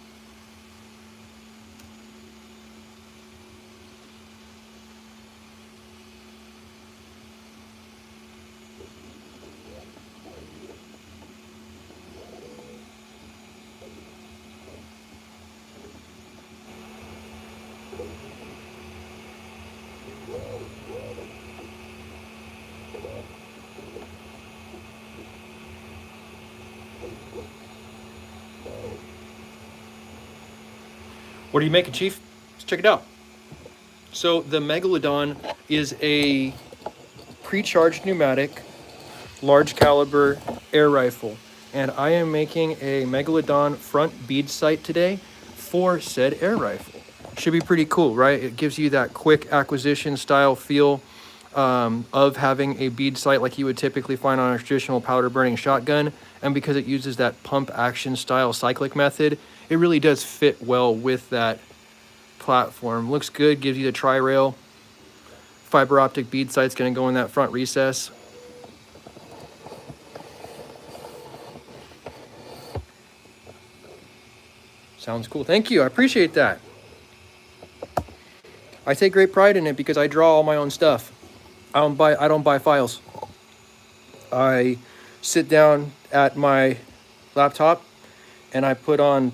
What are you making, Chief? Let's check it out. So the Megalodon is a pre-charged pneumatic, large caliber air rifle. And I am making a Megalodon front bead sight today for said air rifle. Should be pretty cool, right? It gives you that quick acquisition style feel of having a bead sight like you would typically find on a traditional powder burning shotgun. And because it uses that pump action style cyclic method, it really does fit well with that platform. Looks good, gives you the tri-rail. Fiber optic bead sight's gonna go in that front recess. Sounds cool. Thank you. I appreciate that. I take great pride in it because I draw all my own stuff. I don't buy files. I sit down at my laptop and I put on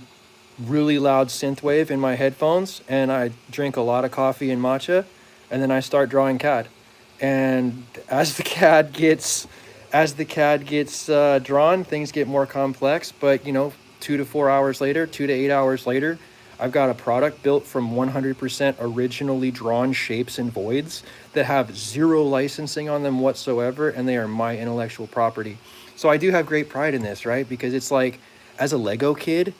really loud synthwave in my headphones and I drink a lot of coffee and matcha and then I start drawing CAD. And as the CAD gets drawn, things get more complex, but 2 to 4 hours later, 2 to 8 hours later, I've got a product built from 100% originally drawn shapes and voids that have zero licensing on them whatsoever, and they are my intellectual property. So I do have great pride in this, right? Because it's like, as a Lego kid,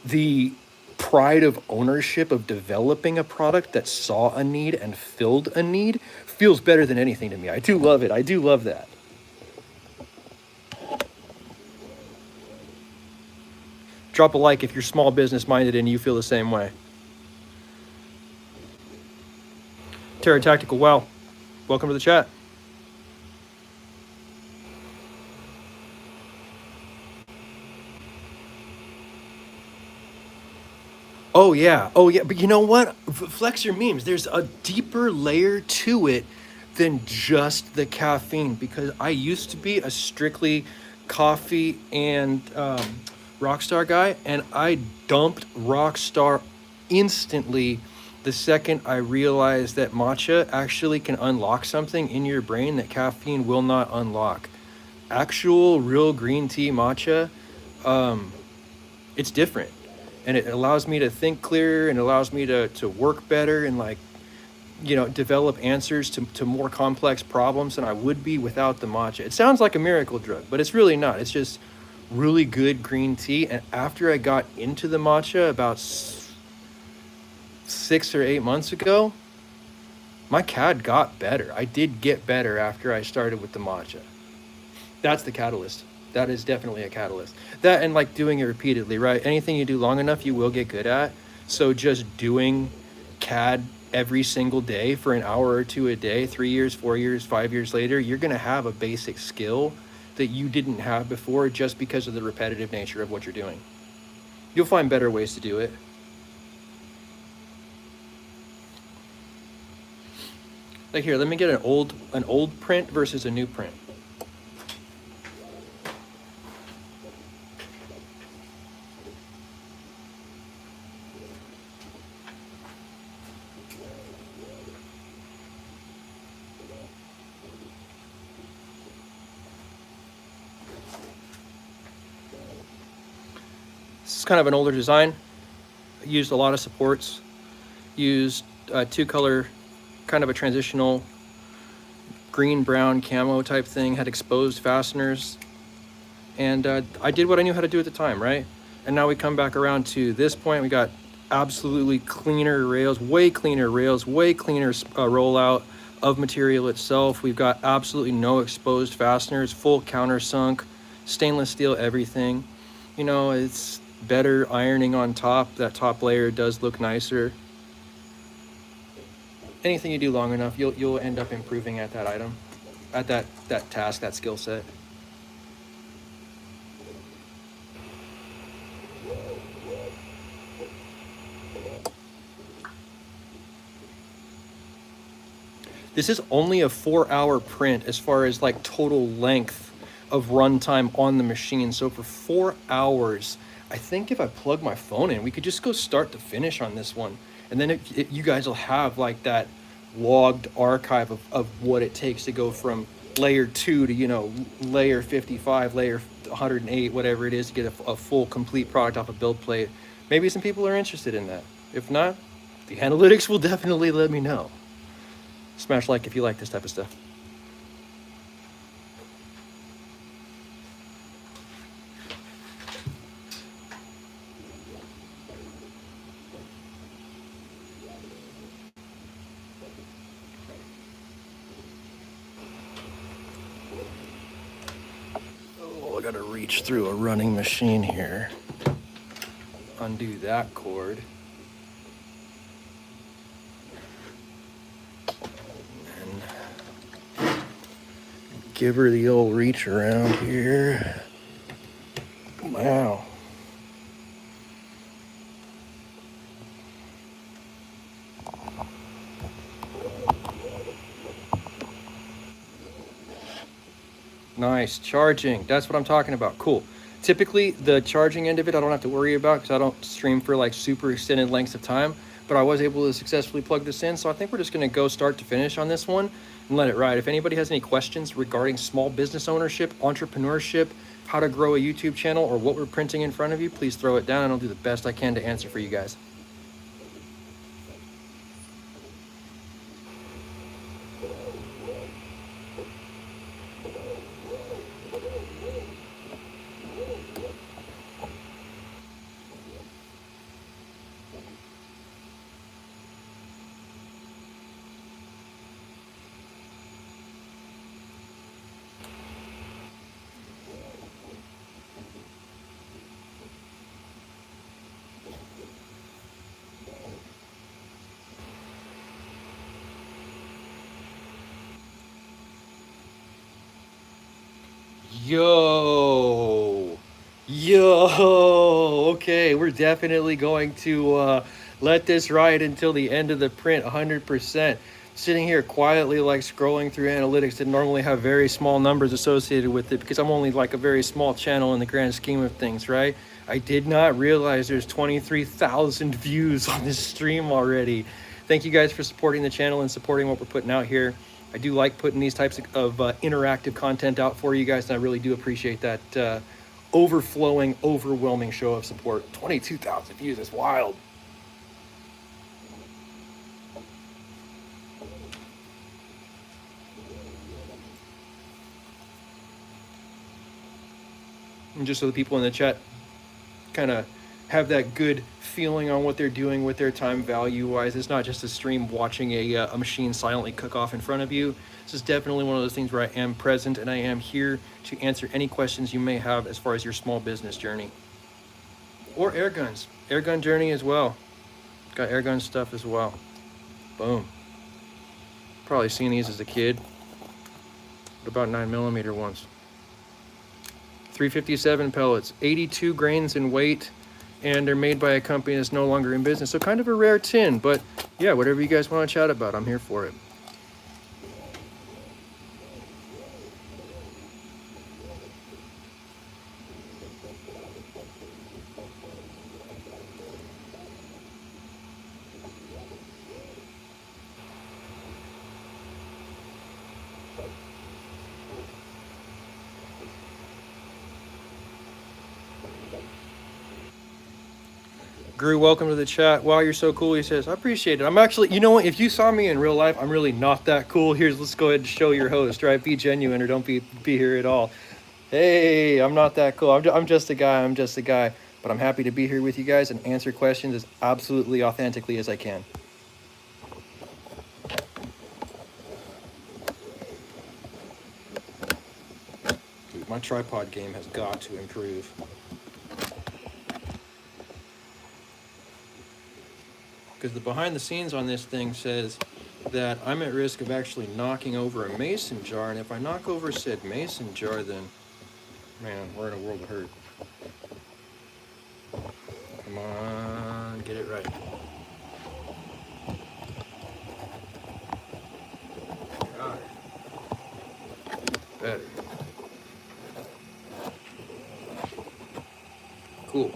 the pride of ownership of developing a product that saw a need and filled a need feels better than anything to me. I do love it. I do love that. Drop a like if you're small business minded and you feel the same way. Terra Tactical, wow. Welcome to the chat. Oh yeah, but you know what? Flex your memes. There's a deeper layer to it than just the caffeine, because I used to be a strictly coffee and Rockstar guy, and I dumped Rockstar instantly the second I realized that matcha actually can unlock something in your brain that caffeine will not unlock. Actual real green tea matcha, it's different. And it allows me to think clearer and allows me to work better and develop answers to more complex problems than I would be without the matcha. It sounds like a miracle drug, but it's really not. It's just really good green tea. And after I got into the matcha about 6 or 8 months ago, my CAD got better. I did get better after I started with the matcha. That's the catalyst. That is definitely a catalyst. That and doing it repeatedly, right? Anything you do long enough, you will get good at. So just doing CAD every single day for an hour or two a day, 3 years, 4 years, 5 years later, you're going to have a basic skill that you didn't have before just because of the repetitive nature of what you're doing. You'll find better ways to do it. Like here, let me get an old print versus a new print. This is kind of an older design. Used a lot of supports. Used two color, kind of a transitional green-brown camo type thing. Had exposed fasteners. And I did what I knew how to do at the time, right? And now we come back around to this point. We got absolutely cleaner rails, way cleaner rollout, of material itself. We've got absolutely no exposed fasteners, full countersunk, stainless steel everything. You know, it's better ironing on top. That top layer does look nicer. Anything you do long enough, you'll end up improving at that item, at that task, that skill set. This is only a 4-hour print as far as like total length of runtime on the machine. So for 4 hours, I think if I plug my phone in, we could just go start to finish on this one. And then you guys will have like that logged archive of what it takes to go from layer 2 to, you know, layer 55, layer 108, whatever it is, to get a full complete product off a build plate. Maybe some people are interested in that. If not, the analytics will definitely let me know. Smash like if you like this type of stuff. Oh, I gotta reach through a running machine here. Undo that cord. Give her the old reach around here. Wow. Nice, charging. That's what I'm talking about. Cool. Typically, the charging end of it, I don't have to worry about because I don't stream for like super extended lengths of time, but I was able to successfully plug this in. So I think we're just going to go start to finish on this one and let it ride. If anybody has any questions regarding small business ownership, entrepreneurship, how to grow a YouTube channel, or what we're printing in front of you, please throw it down and I'll do the best I can to answer for you guys. Yo, okay, we're definitely going to let this ride until the end of the print, 100%. Sitting here quietly, like scrolling through analytics that normally have very small numbers associated with it because I'm only like a very small channel in the grand scheme of things, right? I did not realize there's 23,000 views on this stream already. Thank you guys for supporting the channel and supporting what we're putting out here. I do like putting these types of interactive content out for you guys, and I really do appreciate that overflowing, overwhelming show of support. 22,000 views is wild. And just so the people in the chat kind of have that good feeling on what they're doing with their time value-wise. It's not just a stream watching a machine silently cook off in front of you. This is definitely one of those things where I am present and I am here to answer any questions you may have as far as your small business journey. Or air guns. Air gun journey as well. Got air gun stuff as well. Boom. Probably seen these as a kid. What about 9mm ones? 357 pellets, 82 grains in weight, and they're made by a company that's no longer in business. So kind of a rare tin, but yeah, whatever you guys want to chat about, I'm here for it. Gru, welcome to the chat. Wow, you're so cool, he says. I appreciate it. I'm actually, you know what, if you saw me in real life, I'm really not that cool. Let's go ahead and show your host, right? Be genuine or don't be here at all. Hey, I'm not that cool. I'm just a guy. But I'm happy to be here with you guys and answer questions as absolutely authentically as I can. my tripod game has got to improve. Because the behind the scenes on this thing says that I'm at risk of actually knocking over a mason jar, and if I knock over said mason jar, then, man, we're in a world of hurt. Come on, get it right. Got it. Better. Cool.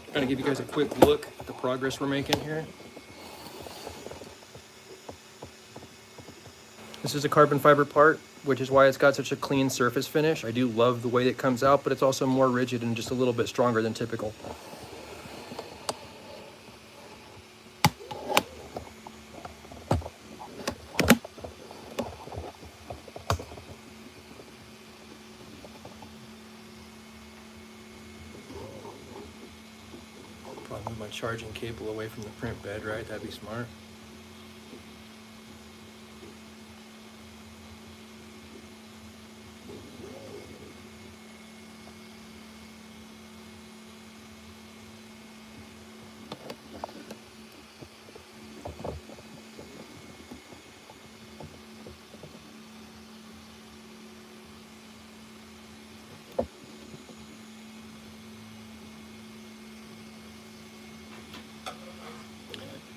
I'm going to give you guys a quick look at the progress we're making here. This is a carbon fiber part, which is why it's got such a clean surface finish. I do love the way it comes out, but it's also more rigid and just a little bit stronger than typical. Probably move my charging cable away from the print bed, right? That'd be smart.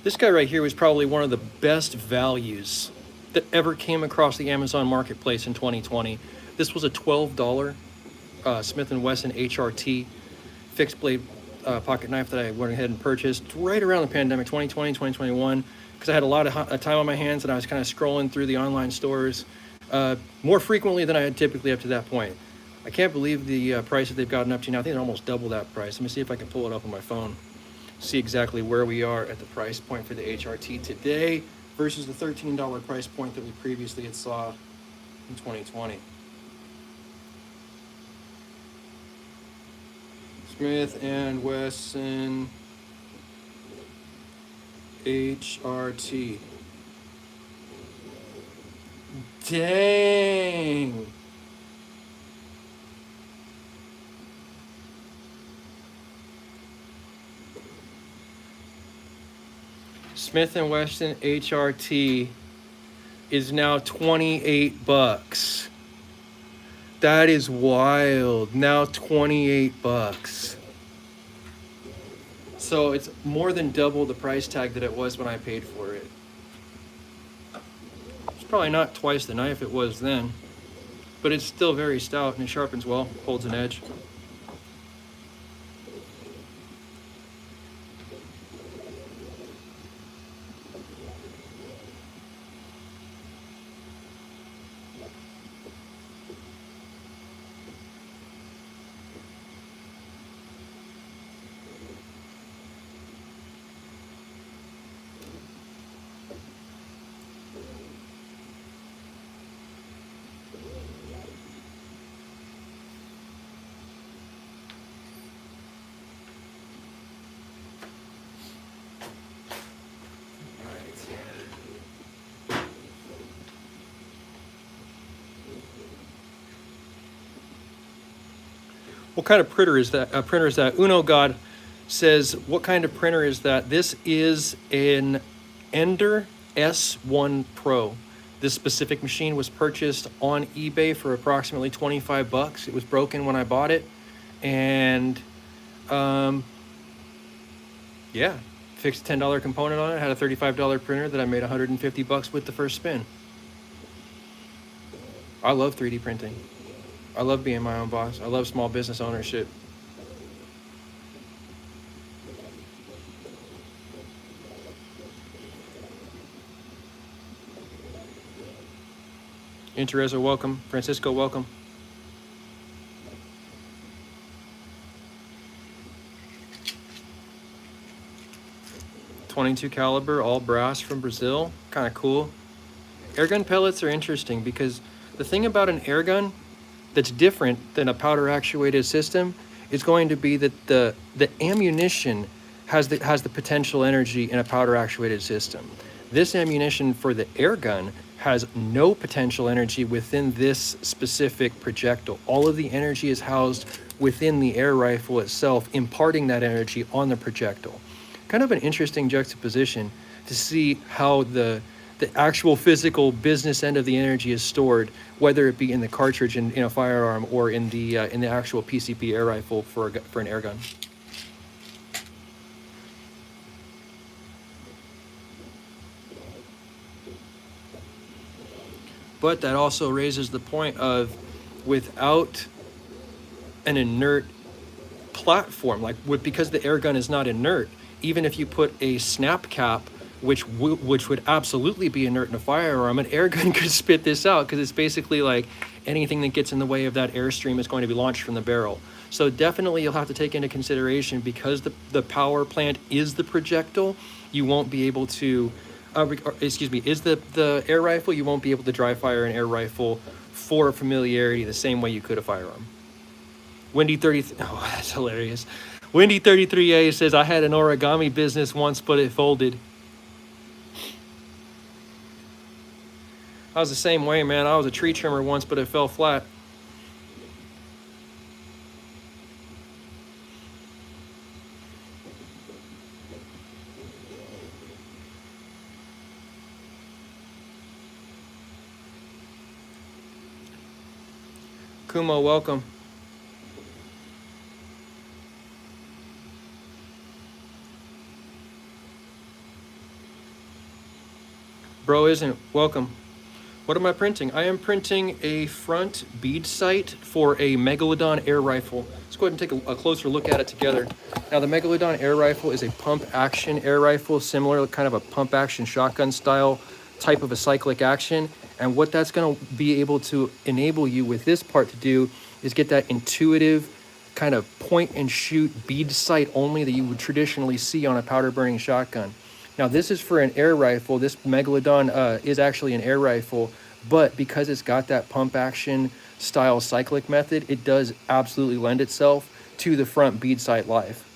This guy right here was probably one of the best values that ever came across the Amazon marketplace in 2020. This was a $12 Smith & Wesson HRT fixed blade pocket knife that I went ahead and purchased right around the pandemic, 2020, 2021, because I had a lot of time on my hands and I was kind of scrolling through the online stores more frequently than I had typically up to that point. I can't believe the price that they've gotten up to now. I think they're almost double that price. Let me see if I can pull it up on my phone. See exactly where we are at the price point for the HRT today versus the $13 price point that we previously had saw in 2020. Smith & Wesson HRT. Dang! Smith & Wesson HRT is now 28 bucks. That is wild. Now 28 bucks. So it's more than double the price tag that it was when I paid for it. It's probably not twice the knife it was then, but it's still very stout and it sharpens well, holds an edge. What kind of printer is that? Uno God says, what kind of printer is that? This is an Ender S1 Pro. This specific machine was purchased on eBay for approximately 25 bucks. It was broken when I bought it. And yeah, fixed a $10 component on it. Had a $35 printer that I made 150 bucks with the first spin. I love 3D printing. I love being my own boss. I love small business ownership. Interezzo, welcome. Francisco, welcome. .22 caliber, all brass from Brazil. Kind of cool. Airgun pellets are interesting because the thing about an airgun that's different than a powder actuated system is going to be that the ammunition has the potential energy in a powder actuated system. This ammunition for the air gun has no potential energy within this specific projectile. All of the energy is housed within the air rifle itself, imparting that energy on the projectile. Kind of an interesting juxtaposition to see how the actual physical business end of the energy is stored, whether it be in the cartridge in a firearm or in the actual PCP air rifle for an air gun. But that also raises the point of, without an inert platform, because the air gun is not inert, even if you put a snap cap, which would absolutely be inert in a firearm, an air gun could spit this out, because it's basically like anything that gets in the way of that airstream is going to be launched from the barrel. So definitely you'll have to take into consideration, because the power plant is the projectile, you won't be able to is the air rifle, you won't be able to dry fire an air rifle for familiarity the same way you could a firearm. Wendy 30, oh, that's hilarious. Wendy 33A says, I had an origami business once, but it folded. I was the same way, man. I was a tree trimmer once, but it fell flat. Kumo, welcome. Bro isn't welcome. What am I printing? I am printing a front bead sight for a Megalodon air rifle. Let's go ahead and take a closer look at it together. Now, the Megalodon air rifle is a pump action air rifle, similar to kind of a pump action shotgun style type of a cyclic action. And what that's going to be able to enable you with this part to do is get that intuitive kind of point and shoot bead sight only that you would traditionally see on a powder burning shotgun. Now, this is for an air rifle. This Megalodon is actually an air rifle, but because it's got that pump action style cyclic method, it does absolutely lend itself to the front bead sight life.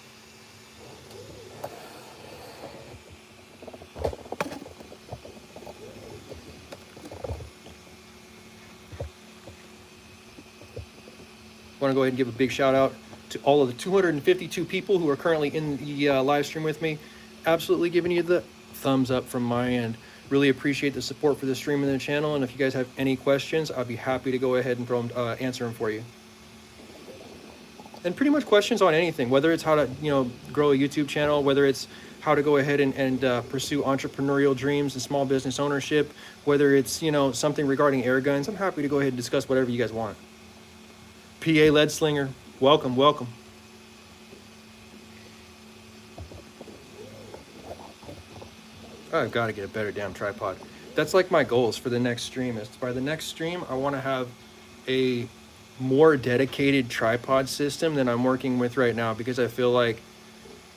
I want to go ahead and give a big shout out to all of the 252 people who are currently in the live stream with me. Absolutely giving you the thumbs up from my end. Really appreciate the support for the stream and the channel. And if you guys have any questions, I'll be happy to go ahead and answer them for you. And pretty much questions on anything, whether it's how to grow a YouTube channel, whether it's how to go ahead and pursue entrepreneurial dreams and small business ownership, whether it's something regarding air guns. I'm happy to go ahead and discuss whatever you guys want. PA Lead Slinger, welcome, welcome. I've got to get a better damn tripod. That's like my goals for the next stream. Is by the next stream, I want to have a more dedicated tripod system than I'm working with right now, because I feel like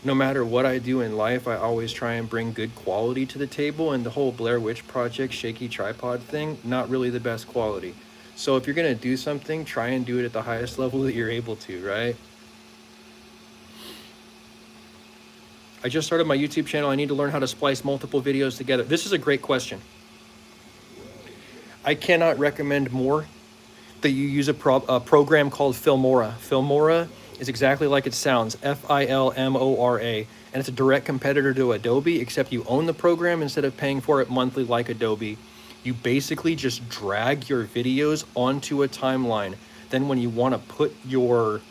no matter what I do in life, I always try and bring good quality to the table, and the whole Blair Witch Project shaky tripod thing, not really the best quality. So if you're going to do something, try and do it at the highest level that you're able to, right? I just started my YouTube channel. I need to learn how to splice multiple videos together. This is a great question. I cannot recommend more that you use a program called Filmora. Filmora is exactly like it sounds, Filmora, and it's a direct competitor to Adobe, except you own the program instead of paying for it monthly like Adobe. You basically just drag your videos onto a timeline. Then when you want to put your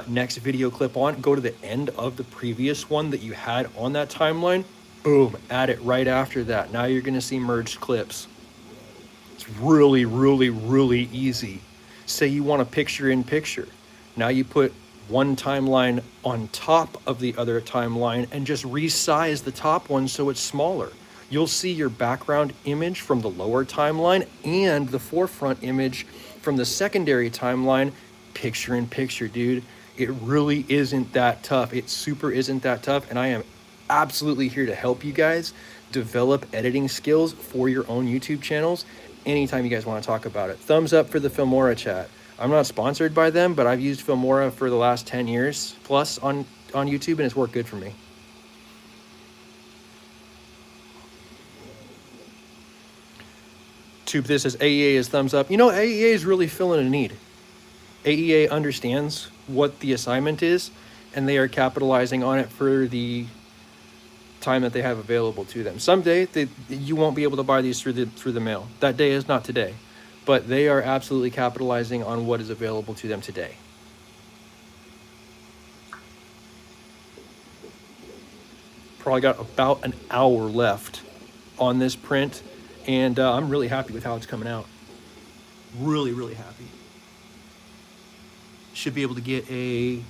next video clip on, go to the end of the previous one that you had on that timeline, boom, add it right after that. Now you're going to see merged clips. It's really, really, really easy. Say you want a picture-in-picture. Now you put one timeline on top of the other timeline and just resize the top one so it's smaller. You'll see your background image from the lower timeline and the forefront image from the secondary timeline, picture in picture, dude. It really isn't that tough. It super isn't that tough. And I am absolutely here to help you guys develop editing skills for your own YouTube channels anytime you guys want to talk about it. Thumbs up for the Filmora chat. I'm not sponsored by them, but I've used Filmora for the last 10 years plus on YouTube, and it's worked good for me. Tube this as AEA is thumbs up. You know, AEA is really filling a need. AEA understands what the assignment is, and they are capitalizing on it for the time that they have available to them. Someday you won't be able to buy these through the mail. That day is not today, but they are absolutely capitalizing on what is available to them today. Probably got about an hour left on this print, and I'm really happy with how it's coming out. Really, really happy. Should be able to get a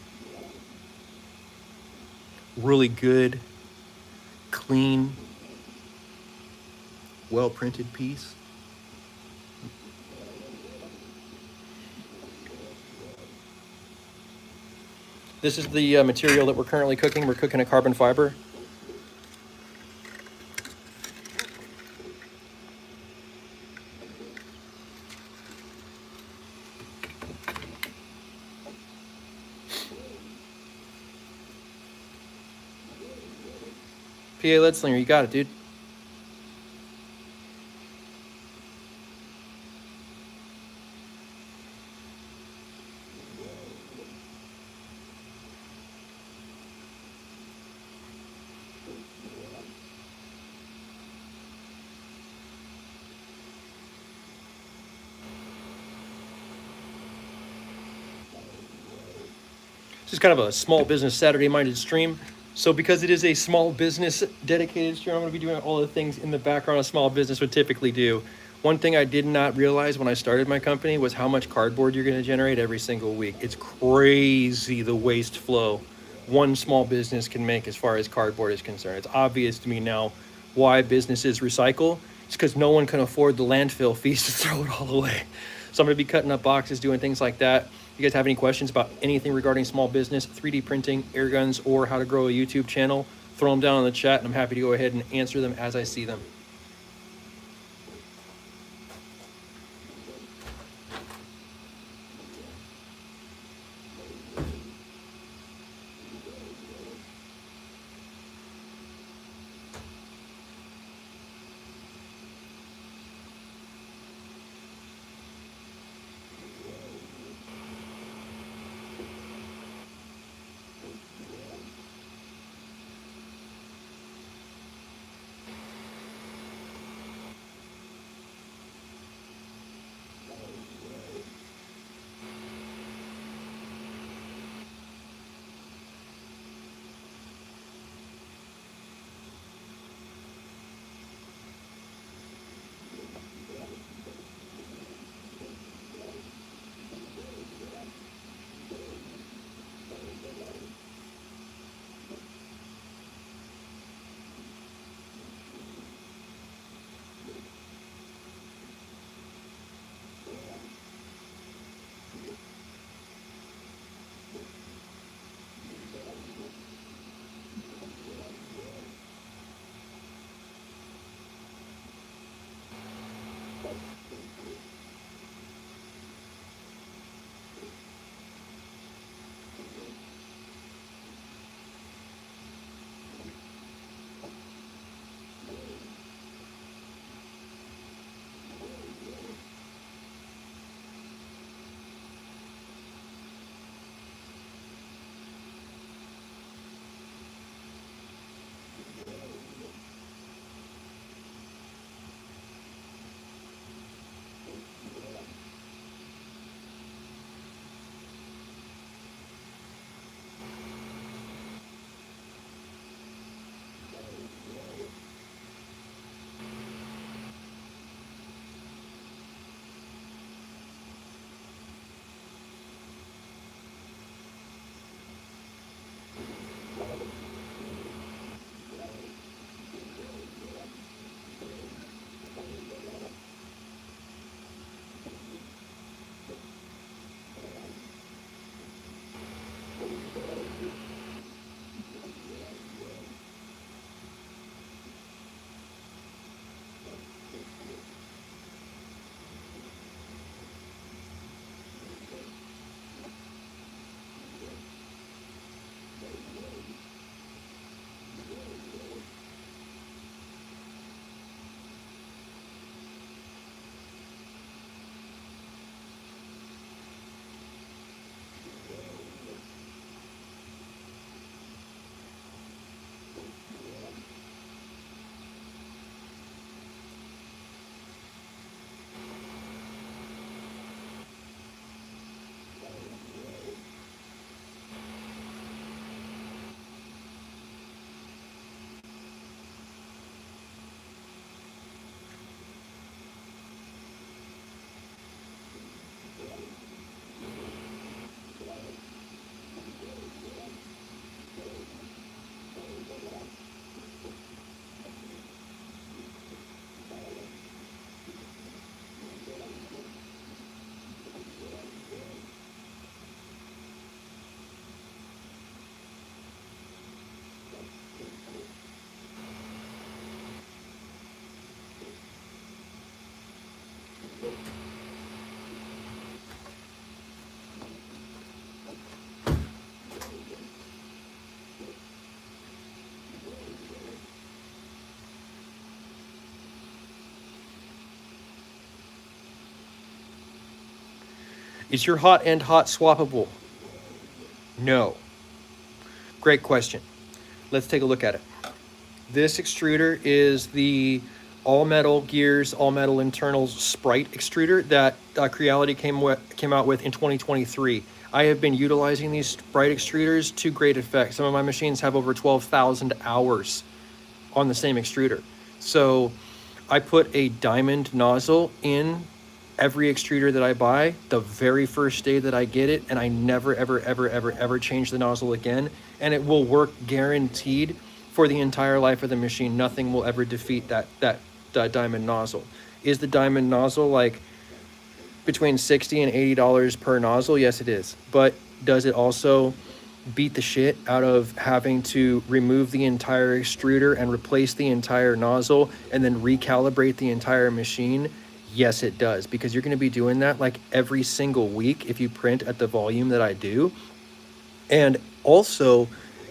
really good, clean, well-printed piece. This is the material that we're currently cooking. We're cooking a carbon fiber. PA Lead Slinger, you got it, dude. This is kind of a small business Saturday-minded stream. So because it is a small business dedicated stream, I'm going to be doing all the things in the background a small business would typically do. One thing I did not realize when I started my company was how much cardboard you're going to generate every single week. It's crazy the waste flow one small business can make as far as cardboard is concerned. It's obvious to me now why businesses recycle. It's because no one can afford the landfill fees to throw it all away. So I'm going to be cutting up boxes, doing things like that. If you guys have any questions about anything regarding small business, 3D printing, air guns, or how to grow a YouTube channel, throw them down in the chat, and I'm happy to go ahead and answer them as I see them. Is your hot end hot swappable? No. Great question. Let's take a look at it. This extruder is the all metal gears, all metal internals Sprite extruder that Creality came out with in 2023. I have been utilizing these Sprite extruders to great effect. Some of my machines have over 12,000 hours on the same extruder. So I put a diamond nozzle in every extruder that I buy the very first day that I get it, and I never, ever, ever, ever, ever change the nozzle again. And it will work guaranteed for the entire life of the machine. Nothing will ever defeat that diamond nozzle. Is the diamond nozzle like between $60 and $80 per nozzle? Yes, it is. But does it also beat the shit out of having to remove the entire extruder and replace the entire nozzle and then recalibrate the entire machine? Yes, it does, because you're going to be doing that like every single week if you print at the volume that I do. And also,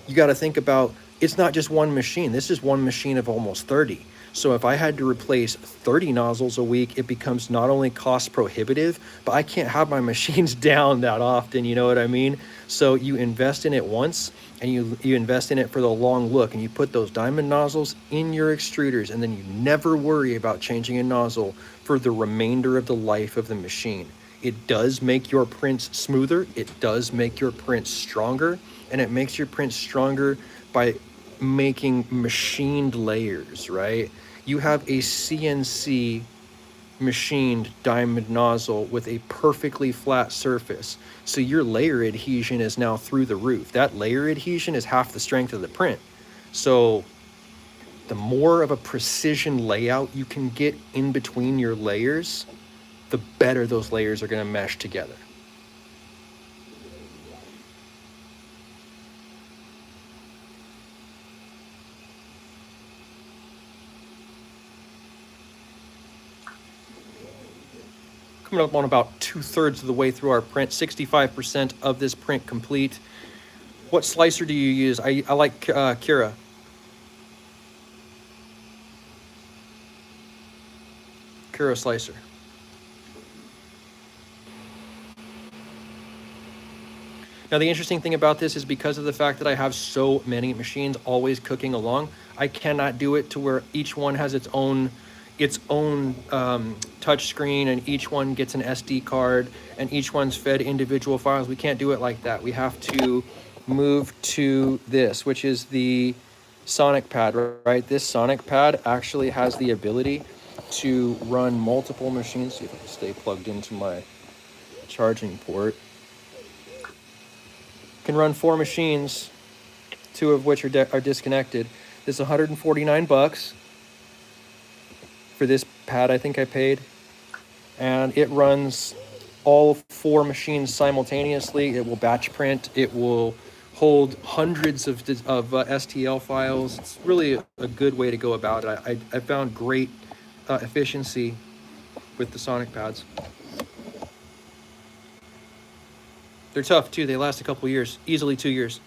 you got to think about, it's not just one machine. This is one machine of almost 30. So if I had to replace 30 nozzles a week, it becomes not only cost prohibitive, but I can't have my machines down that often, you know what I mean? So you invest in it once, and you invest in it for the long look, and you put those diamond nozzles in your extruders, and then you never worry about changing a nozzle for the remainder of the life of the machine. It does make your prints smoother, it does make your prints stronger, and it makes your prints stronger by making machined layers, right? You have a CNC machined diamond nozzle with a perfectly flat surface. So your layer adhesion is now through the roof. That layer adhesion is half the strength of the print. So the more of a precision layout you can get in between your layers, the better those layers are going to mesh together. Coming up on about 2/3 of the way through our print, 65% of this print complete. What slicer do you use? I like Kira. Kira slicer. Now, the interesting thing about this is because of the fact that I have so many machines always cooking along, I cannot do it to where each one has its own touch screen, and each one gets an SD card, and each one's fed individual files. We can't do it like that. We have to move to this, which is the Sonic Pad, right? This Sonic Pad actually has the ability to run multiple machines. See if I can stay plugged into my charging port. Can run 4 machines, 2 of which are disconnected. This is 149 bucks for this pad. I think I paid, and it runs all 4 machines simultaneously. It will batch print. It will hold hundreds of STL files. It's really a good way to go about it. I found great efficiency with the Sonic pads. They're tough too. They last a couple years, easily 2 years.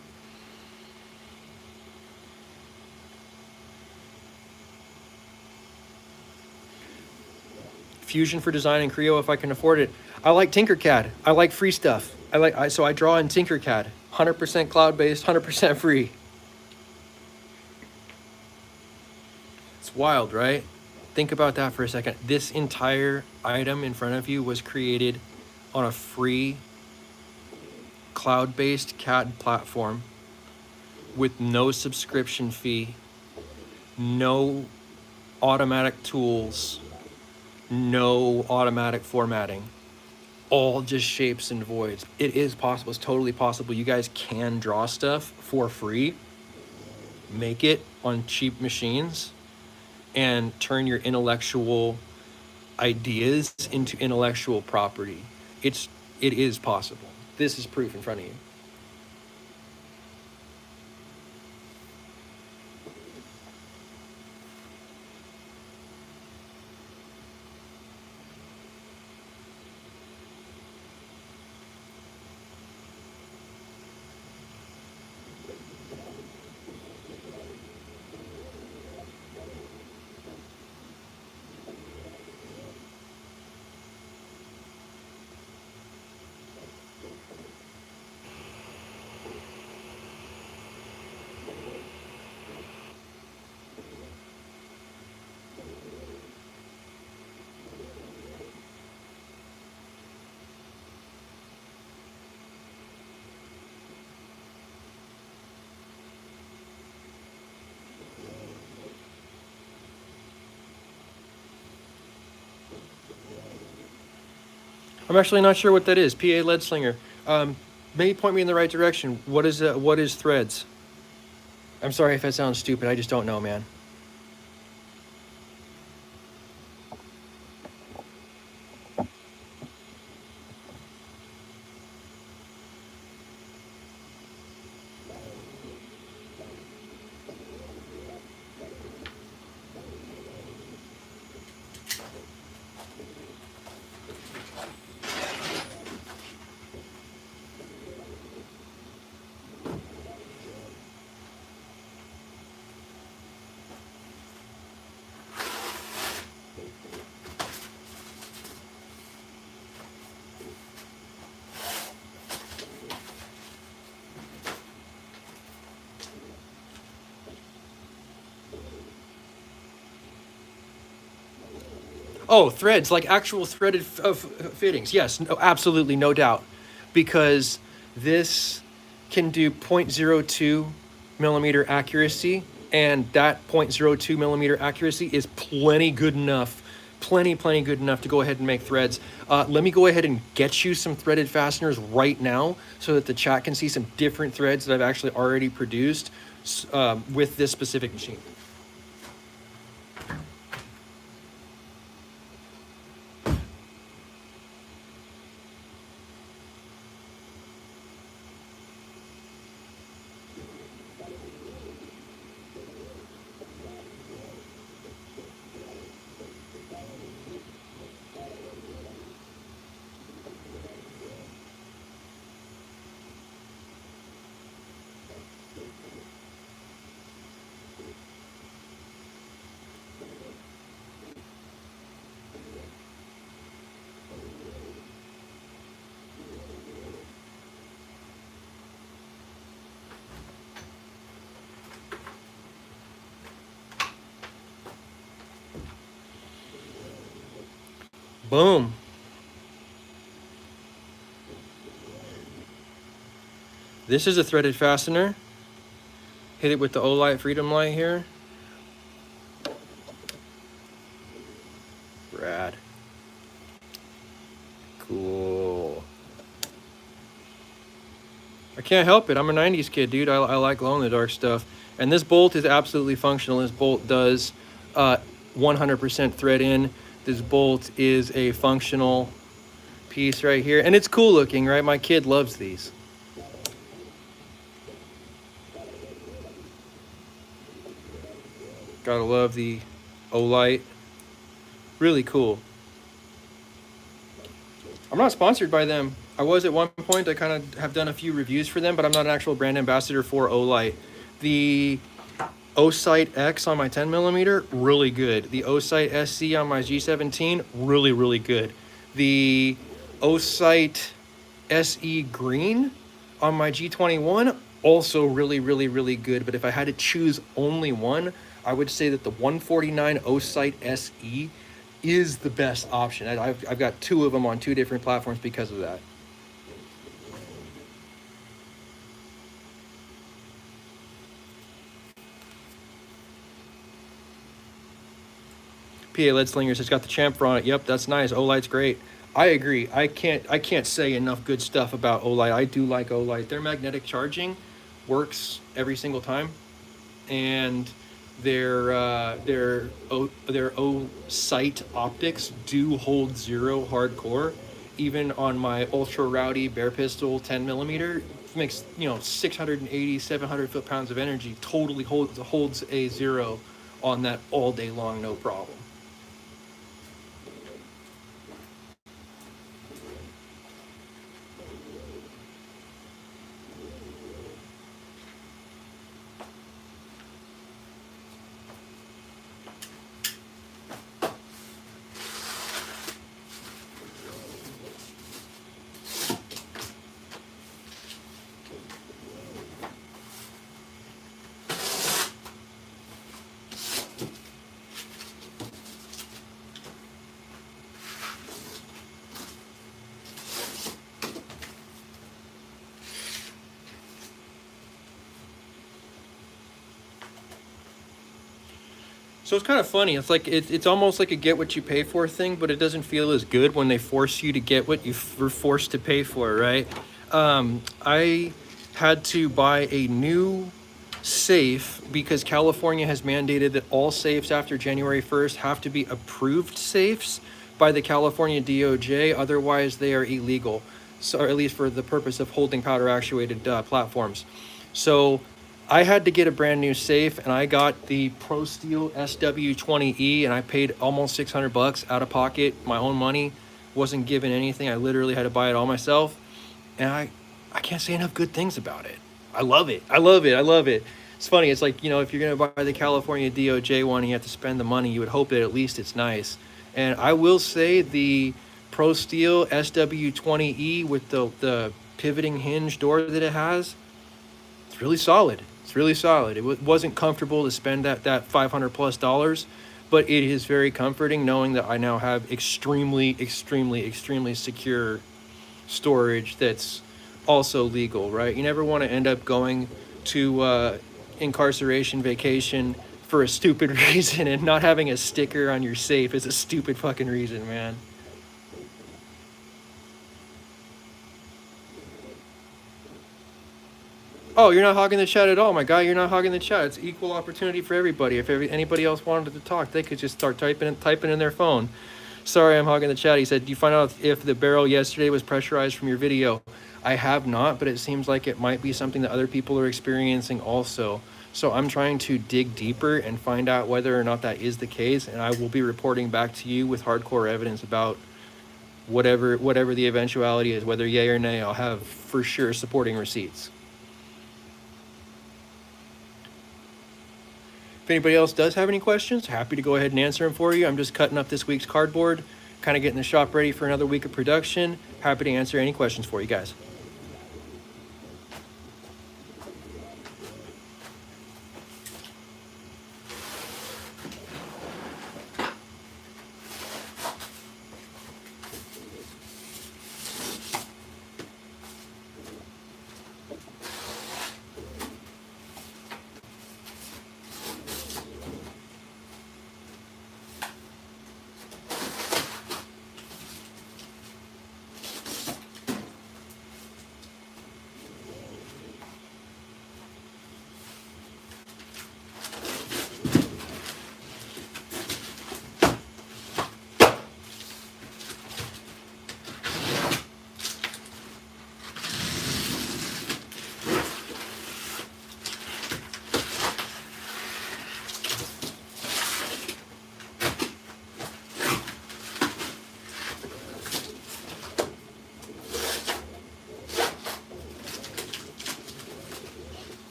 Fusion for design and Creo if I can afford it. I like Tinkercad. I like free stuff. So I draw in Tinkercad. 100% cloud-based, 100% free. It's wild, right? Think about that for a second. This entire item in front of you was created on a free cloud-based CAD platform with no subscription fee, no automatic tools, no automatic formatting, all just shapes and voids. It is possible. It's totally possible. You guys can draw stuff for free, make it on cheap machines, and turn your intellectual ideas into intellectual property. It is possible. This is proof in front of you. I'm actually not sure what that is. PA lead slinger. Maybe point me in the right direction. What is threads? I'm sorry if that sounds stupid. I just don't know, man. Oh, threads, like actual threaded fittings. Yes, no, absolutely, no doubt. Because this can do 0.02 millimeter accuracy, and that 0.02 millimeter accuracy is plenty good enough, plenty good enough to go ahead and make threads. Let me go ahead and get you some threaded fasteners right now so that the chat can see some different threads that I've actually already produced with this specific machine. Boom. This is a threaded fastener. Hit it with the Olight Freedom Light here. Rad. Cool. I can't help it. I'm a 90s kid, dude. I like glow-in-the-dark stuff. And this bolt is absolutely functional. This bolt does 100% thread in. This bolt is a functional piece right here. And it's cool looking, right? My kid loves these. Gotta love the Olight. Really cool. I'm not sponsored by them. I was at one point. I kind of have done a few reviews for them, but I'm not an actual brand ambassador for Olight. The O-Sight X on my 10mm, really good. The O-Sight SC on my G17, really good. The O-Sight SE Green on my G21, also really good. But if I had to choose only one, I would say that the 149 O-Sight SE is the best option. I've got two of them on two different platforms because of that. PA Lead Slingers has got the chamfer on it. Yep, that's nice. Olight's great. I agree. I can't say enough good stuff about Olight. I do like Olight. Their magnetic charging works every single time, and their O-Sight optics do hold zero hardcore. Even on my ultra rowdy bare pistol 10mm, makes 680, 700 foot-pounds of energy. Totally holds a zero on that all day long, no problem. So it's kind of funny. It's like it's almost like a get what you pay for thing, but it doesn't feel as good when they force you to get what you were forced to pay for, right? I had to buy a new safe because California has mandated that all safes after January 1st have to be approved safes by the California DOJ. Otherwise, they are illegal. So, or at least for the purpose of holding powder actuated platforms. So I had to get a brand new safe, and I got the Pro Steel SW20E, and I paid almost $600 out of pocket, my own money. Wasn't given anything. I literally had to buy it all myself, and I can't say enough good things about it. I love it. I love it. I love it. It's funny. It's like, you know, if you're gonna buy the California DOJ one, and you have to spend the money. You would hope that at least it's nice. And I will say the Pro Steel SW20E with the pivoting hinge door that it has, it's really solid. It's really solid. It wasn't comfortable to spend that $500+, but it is very comforting knowing that I now have extremely secure storage that's also legal, right? You never want to end up going to incarceration vacation for a stupid reason, and not having a sticker on your safe is a stupid fucking reason, man. Oh, you're not hogging the chat at all, my guy. You're not hogging the chat. It's equal opportunity for everybody. If anybody else wanted to talk, they could just start typing in their phone. Sorry, I'm hogging the chat. He said, "Do you find out if the barrel yesterday was pressurized from your video?" I have not, but it seems like it might be something that other people are experiencing also. So I'm trying to dig deeper and find out whether or not that is the case, and I will be reporting back to you with hardcore evidence about whatever the eventuality is, whether yay or nay. I'll have for sure supporting receipts. If anybody else does have any questions, happy to go ahead and answer them for you. I'm just cutting up this week's cardboard, kind of getting the shop ready for another week of production. Happy to answer any questions for you guys.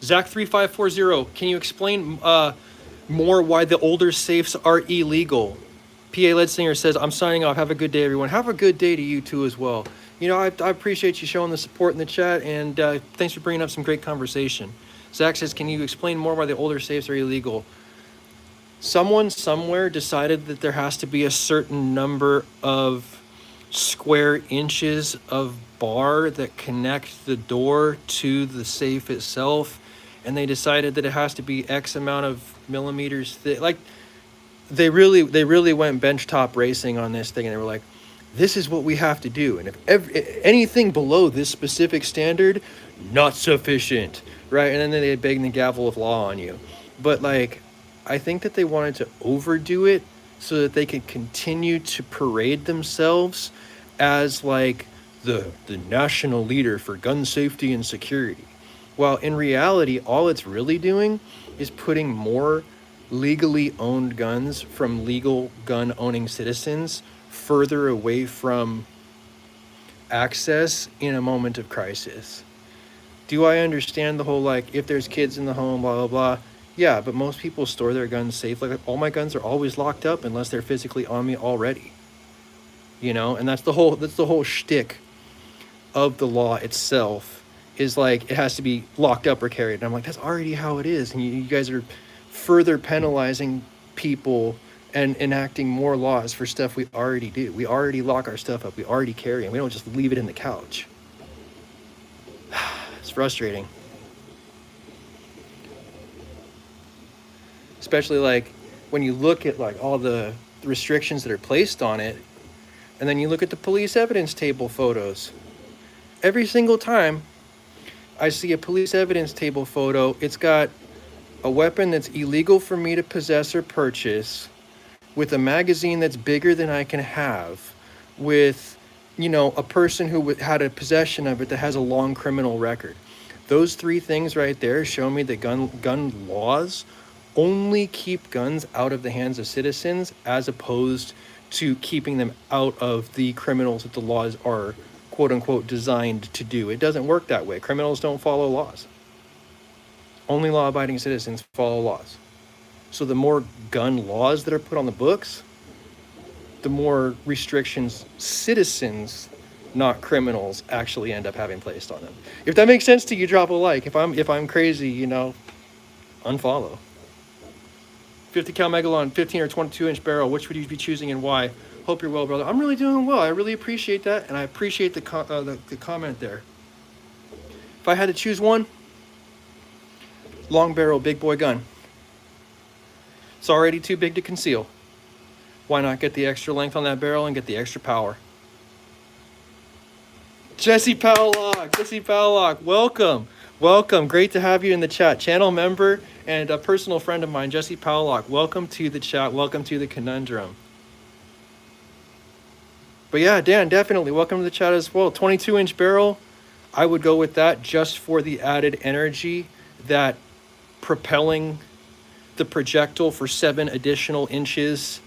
Zach3540, can you explain more why the older safes are illegal? PA Ledsinger says, I'm signing off. Have a good day, everyone. Have a good day to you, too, as well. You know, I appreciate you showing the support in the chat, and thanks for bringing up some great conversation. Zach says, can you explain more why the older safes are illegal? Someone somewhere decided that there has to be a certain number of square inches of bar that connect the door to the safe itself, and they decided that it has to be X amount of millimeters thick. Like, they really went benchtop racing on this thing, and they were like, this is what we have to do, and if anything below this specific standard, not sufficient, right? And then they bang the gavel of law on you. But like, I think that they wanted to overdo it so that they could continue to parade themselves as like the national leader for gun safety and security. While in reality, all it's really doing is putting more legally owned guns from legal gun owning citizens further away from access in a moment of crisis. Do I understand the whole, like, if there's kids in the home, blah, blah, blah? Yeah, but most people store their guns safe. Like, all my guns are always locked up unless they're physically on me already. You know, and that's the whole shtick of the law itself, is like, it has to be locked up or carried. And I'm like, that's already how it is. And you guys are further penalizing people and enacting more laws for stuff we already do. We already lock our stuff up. We already carry it. We don't just leave it in the couch. It's frustrating. Especially like when you look at like all the restrictions that are placed on it, and then you look at the police evidence table photos. Every single time I see a police evidence table photo, it's got a weapon that's illegal for me to possess or purchase, with a magazine that's bigger than I can have, with, you know, a person who had a possession of it that has a long criminal record. Those three things right there show me that gun laws only keep guns out of the hands of citizens, as opposed to keeping them out of the criminals that the laws are, quote unquote, designed to do. It doesn't work that way. Criminals don't follow laws. Only law-abiding citizens follow laws. So the more gun laws that are put on the books, the more restrictions citizens, not criminals, actually end up having placed on them. If that makes sense to you, drop a like. If I'm crazy, you know, unfollow. 50 cal Megalodon, 15 or 22 inch barrel, which would you be choosing and why? Hope you're well, brother. I'm really doing well. I really appreciate that, and I appreciate the comment there. If I had to choose one, long barrel, big boy gun. It's already too big to conceal. Why not get the extra length on that barrel and get the extra power? Jesse Powlock, welcome. Welcome. Great to have you in the chat. Channel member and a personal friend of mine, Jesse Powlock. Welcome to the chat. Welcome to the conundrum. But yeah, Dan, definitely welcome to the chat as well. 22 inch barrel. I would go with that just for the added energy that propelling the projectile for 7 additional inches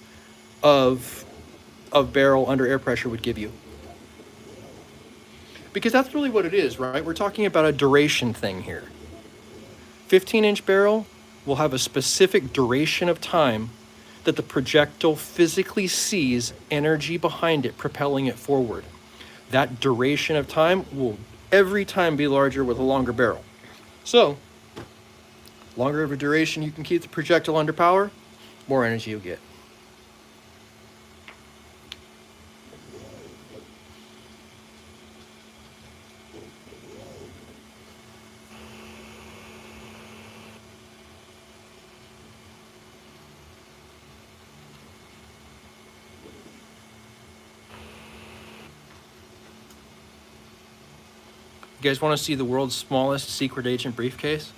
of barrel under air pressure would give you. Because that's really what it is, right? We're talking about a duration thing here. 15-inch barrel will have a specific duration of time that the projectile physically sees energy behind it propelling it forward. That duration of time will every time be larger with a longer barrel. So, longer of a duration you can keep the projectile under power, more energy you'll get. You guys want to see the world's smallest secret agent briefcase?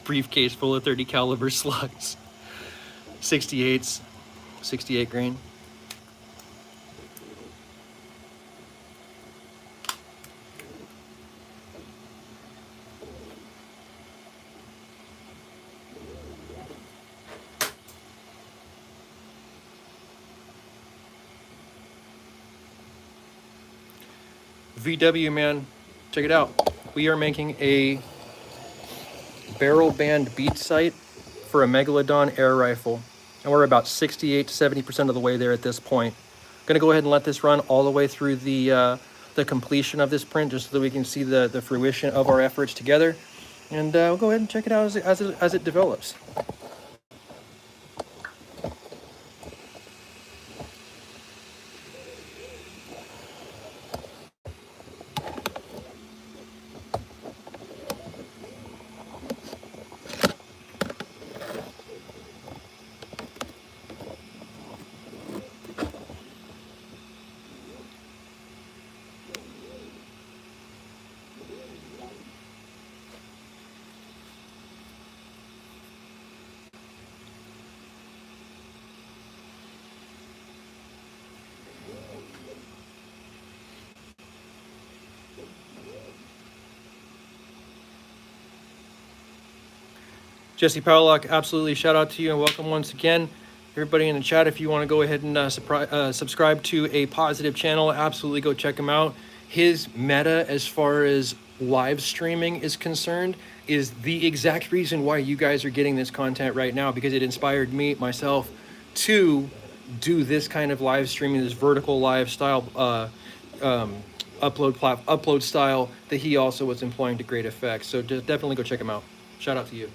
Briefcase full of 30 caliber slugs. 68s, 68 grain. VW, man, check it out. We are making a barrel band bead sight for a Megalodon air rifle, and we're about 68 to 70% of the way there at this point. I'm gonna go ahead and let this run all the way through the completion of this print, just so that we can see the fruition of our efforts together, and we'll go ahead and check it out as it develops. Jesse Powlock, absolutely shout out to you and welcome once again. Everybody in the chat, if you want to go ahead and subscribe to a positive channel, absolutely go check him out. His meta as far as live streaming is concerned is the exact reason why you guys are getting this content right now, because it inspired me, myself, to do this kind of live streaming, this vertical live style upload style that he also was employing to great effect. So definitely go check him out. Shout out to you.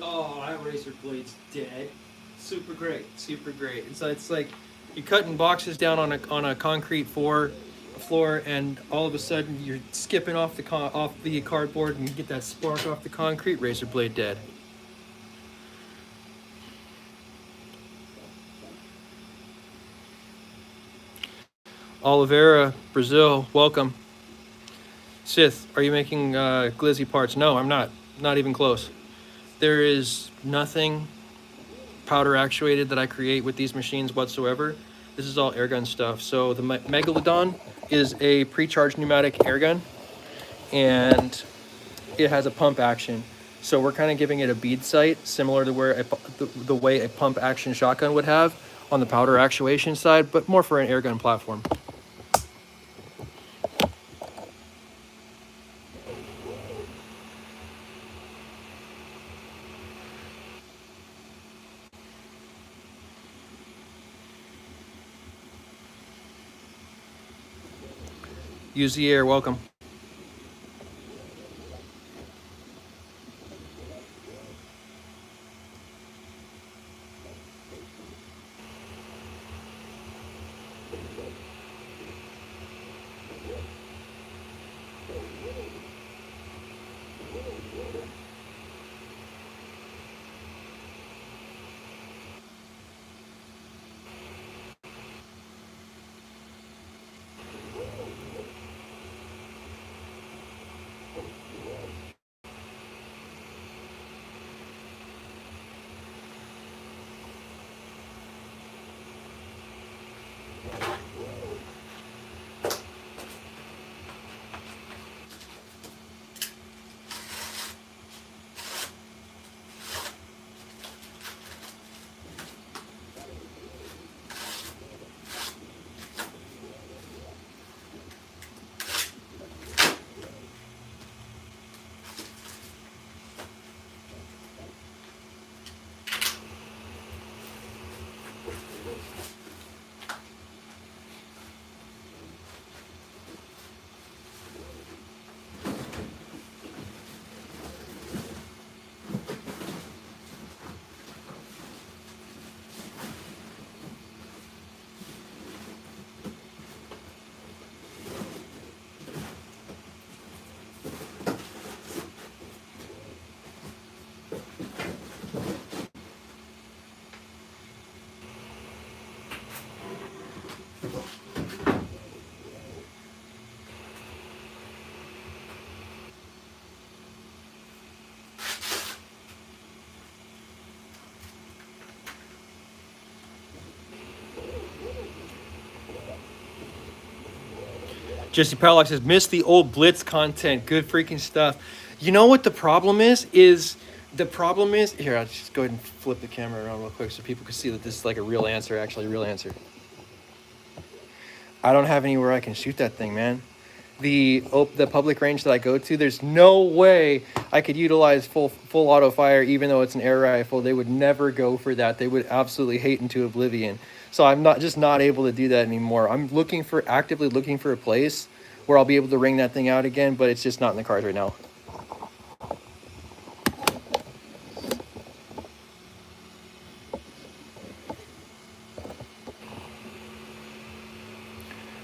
Oh, that razor blade's dead. Super great, super great. It's like you're cutting boxes down on a concrete floor, and all of a sudden you're skipping off the cardboard, and you get that spark off the concrete. Razor blade dead. Oliveira, Brazil, welcome. Sith, are you making glizzy parts? No, I'm not. Not even close. There is nothing powder actuated that I create with these machines whatsoever. This is all airgun stuff. So the Megalodon is a pre-charged pneumatic airgun, and it has a pump action. So we're kind of giving it a bead sight, similar to where the way a pump action shotgun would have on the powder actuation side, but more for an airgun platform. Use the air, welcome. Jesse Powlock says, miss the old Blitz content. Good freaking stuff. You know what the problem is The problem is, here, I'll just go ahead and flip the camera around real quick so people can see that this is like a real answer, actually a real answer. I don't have anywhere I can shoot that thing, man. The public range that I go to, there's no way I could utilize full auto fire, even though it's an air rifle. They would never go for that. They would absolutely hate into oblivion. So I'm not able to do that anymore. I'm actively looking for a place where I'll be able to ring that thing out again, but it's just not in the cards right now.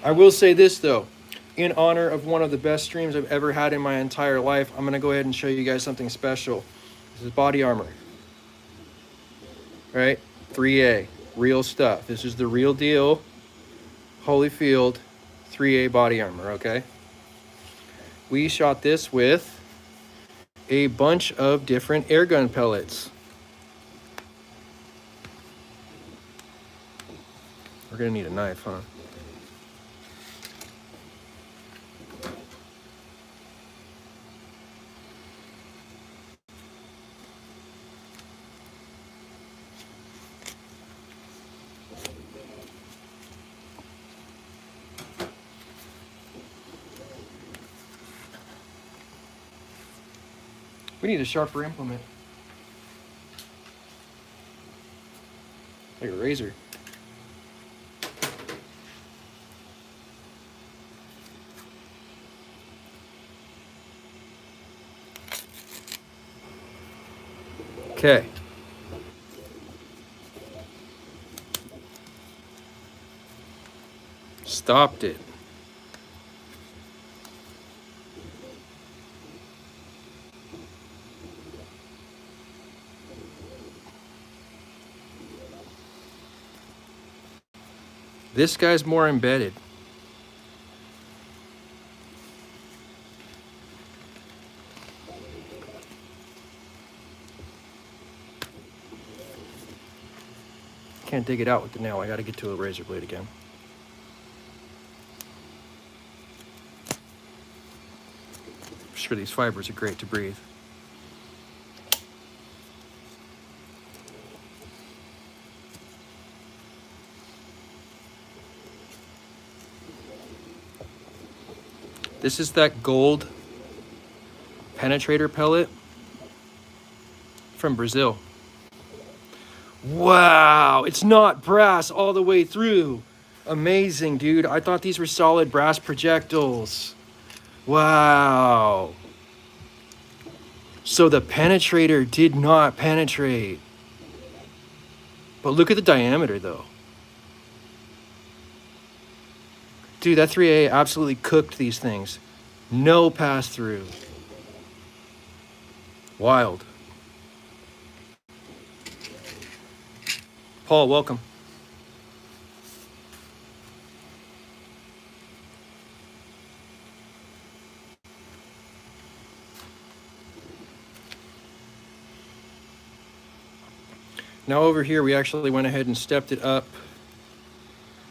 I will say this though, in honor of one of the best streams I've ever had in my entire life, I'm gonna go ahead and show you guys something special. This is body armor, right? 3A, real stuff. This is the real deal, Holyfield 3A body armor, okay? We shot this with a bunch of different airgun pellets. We're gonna need a knife, huh? We need a sharper implement. Like a razor. Okay. Stopped it. This guy's more embedded. Can't dig it out with the nail. I gotta get to a razor blade again. I'm sure these fibers are great to breathe. This is that gold penetrator pellet from Brazil. Wow, it's not brass all the way through. Amazing, dude. I thought these were solid brass projectiles. Wow. So the penetrator did not penetrate. But look at the diameter though. Dude, that 3A absolutely cooked these things. No pass through. Wild. Paul, welcome. Now over here, we actually went ahead and stepped it up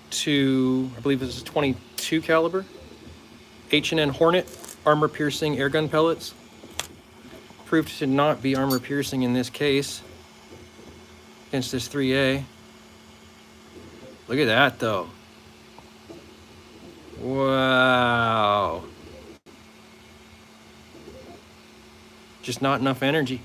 to, I believe this is 22 caliber, H&N Hornet armor piercing airgun pellets. Proved to not be armor piercing in this case against this 3A. Look at that though. Wow. Just not enough energy.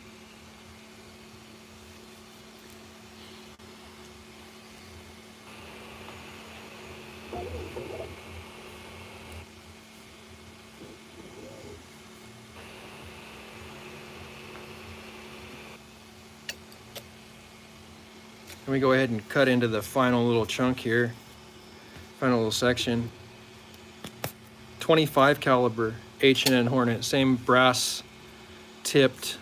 Let me go ahead and cut into the final little chunk here, final little section. 25 caliber H&N Hornet, same brass tipped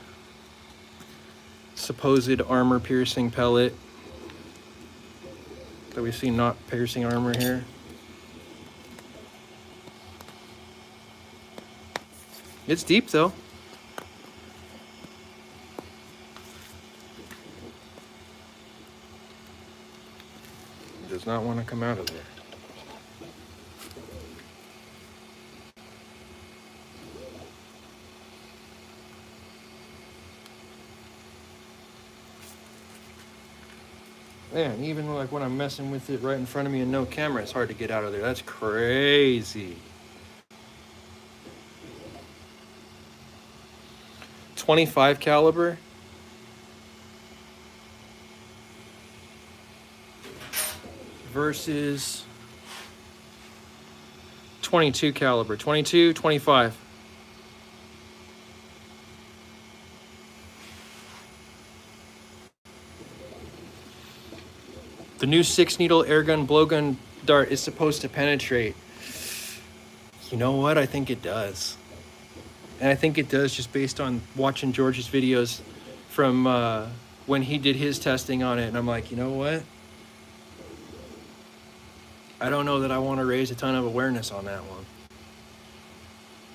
supposed armor piercing pellet that we see not piercing armor here. It's deep though. Does not want to come out of there. Man, even like when I'm messing with it right in front of me and no camera, it's hard to get out of there. That's crazy. 25 caliber versus 22 caliber. 22, 25. The new 6-needle airgun blowgun dart is supposed to penetrate. You know what? I think it does. And I think it does just based on watching George's videos from when he did his testing on it. And I'm like, you know what? I don't know that I want to raise a ton of awareness on that one.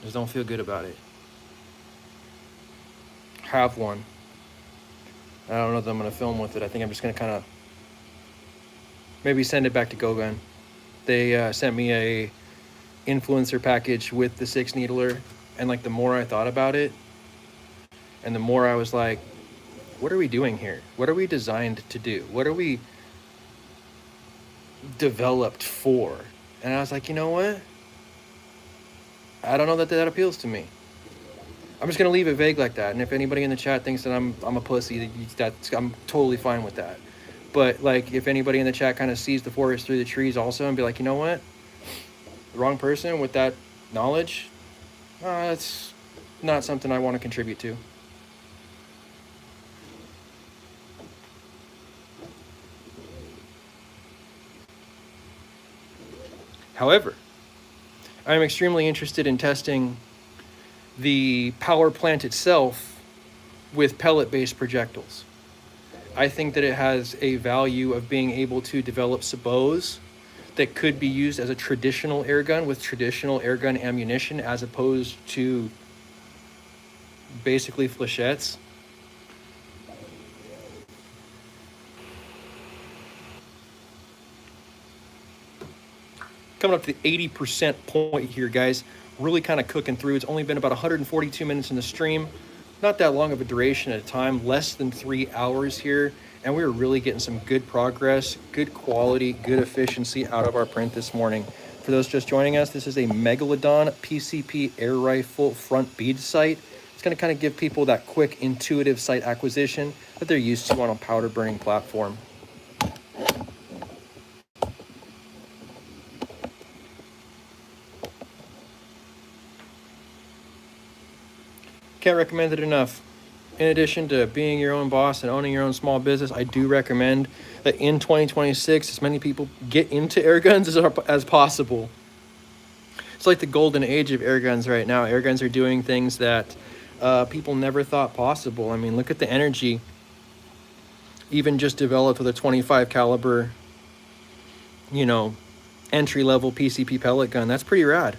Just don't feel good about it. Have one. I don't know that I'm going to film with it. I think I'm just going to kind of maybe send it back to GoGun. They sent me a influencer package with the 6-needler, and like the more I thought about it, and the more I was like, what are we doing here? What are we designed to do? What are we developed for? And I was like, you know what? I don't know that that appeals to me. I'm just gonna leave it vague like that. And if anybody in the chat thinks that I'm a pussy, I'm totally fine with that. But like, if anybody in the chat kind of sees the forest through the trees also and be like, you know what? The wrong person with that knowledge, that's not something I want to contribute to. However, I'm extremely interested in testing the power plant itself with pellet-based projectiles. I think that it has a value of being able to develop sabots that could be used as a traditional air gun with traditional air gun ammunition, as opposed to basically flechettes. Coming up to the 80% point here, guys. Really kind of cooking through. It's only been about 142 minutes in the stream. Not that long of a duration at a time, less than 3 hours here. And we were really getting some good progress, good quality, good efficiency out of our print this morning. For those just joining us, this is a Megalodon PCP air rifle front bead sight. It's going to kind of give people that quick, intuitive sight acquisition that they're used to on a powder burning platform. Can't recommend it enough. In addition to being your own boss and owning your own small business, I do recommend that in 2026, as many people get into air guns as possible. It's like the golden age of air guns right now. Air guns are doing things that people never thought possible. I mean, look at the energy even just developed with a 25 caliber, you know, entry-level PCP pellet gun. That's pretty rad.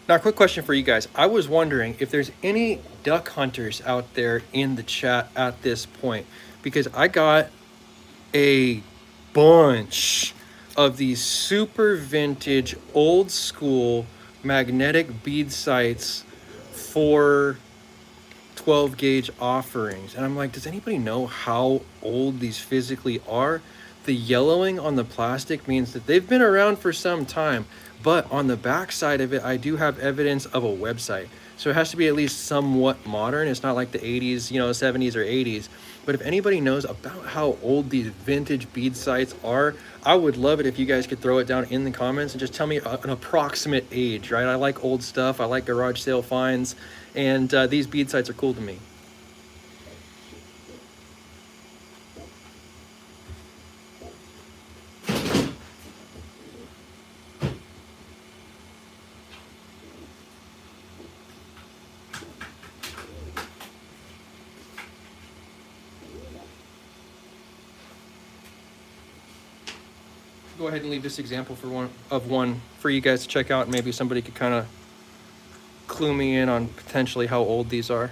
Now, quick question for you guys. I was wondering if there's any duck hunters out there in the chat at this point, because I got a bunch of these super vintage, old school magnetic bead sights for 12 gauge offerings. And I'm like, does anybody know how old these physically are? The yellowing on the plastic means that they've been around for some time, but on the back side of it, I do have evidence of a website. So it has to be at least somewhat modern. It's not like the 80s, 70s or 80s. But if anybody knows about how old these vintage bead sights are, I would love it if you guys could throw it down in the comments and just tell me an approximate age, right? I like old stuff. I like garage sale finds, and these bead sights are cool to me. Go ahead and leave this example for one for you guys to check out, and maybe somebody could kind of clue me in on potentially how old these are.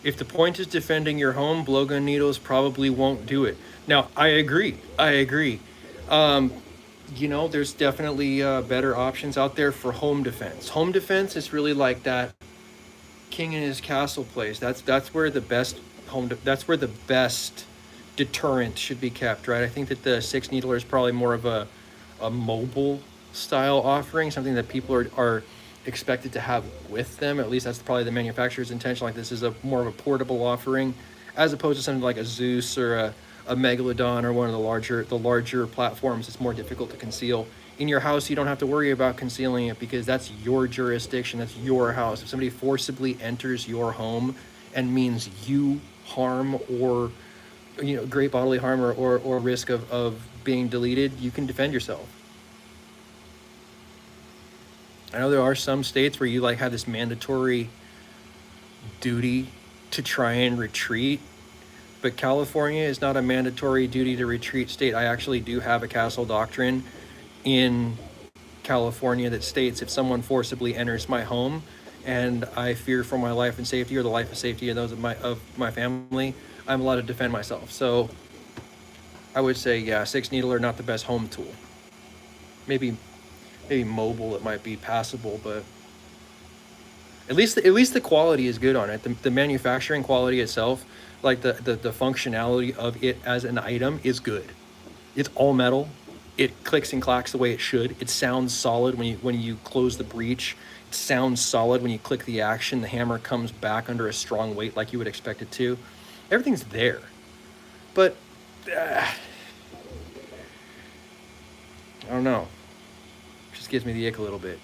If the point is defending your home, blowgun needles probably won't do it. Now, I agree. There's definitely better options out there for home defense. Home defense is really like that king in his castle place. That's where the best that's where the best deterrent should be kept, right? I think that the 6 needler is probably more of a mobile style offering, something that people are expected to have with them. At least that's probably the manufacturer's intention. Like, this is a more of a portable offering, as opposed to something like a Zeus or a Megalodon or one of the larger platforms. It's more difficult to conceal. In your house, you don't have to worry about concealing it because that's your jurisdiction, that's your house. If somebody forcibly enters your home and means you harm or great bodily harm or risk of being deleted, you can defend yourself. I know there are some states where you have this mandatory duty to try and retreat, but California is not a mandatory duty to retreat state. I actually do have a castle doctrine in California that states if someone forcibly enters my home and I fear for my life and safety, or the life and safety of those of my family, I'm allowed to defend myself. So I would say, yeah, 6 needler not the best home tool. Maybe mobile, it might be passable, but at least the quality is good on it. The manufacturing quality itself, like the functionality of it as an item, is good. It's all metal. It clicks and clacks the way it should. It sounds solid when you close the breech. It sounds solid when you click the action. The hammer comes back under a strong weight like you would expect it to. Everything's there, but I don't know. Just gives me the ick a little bit.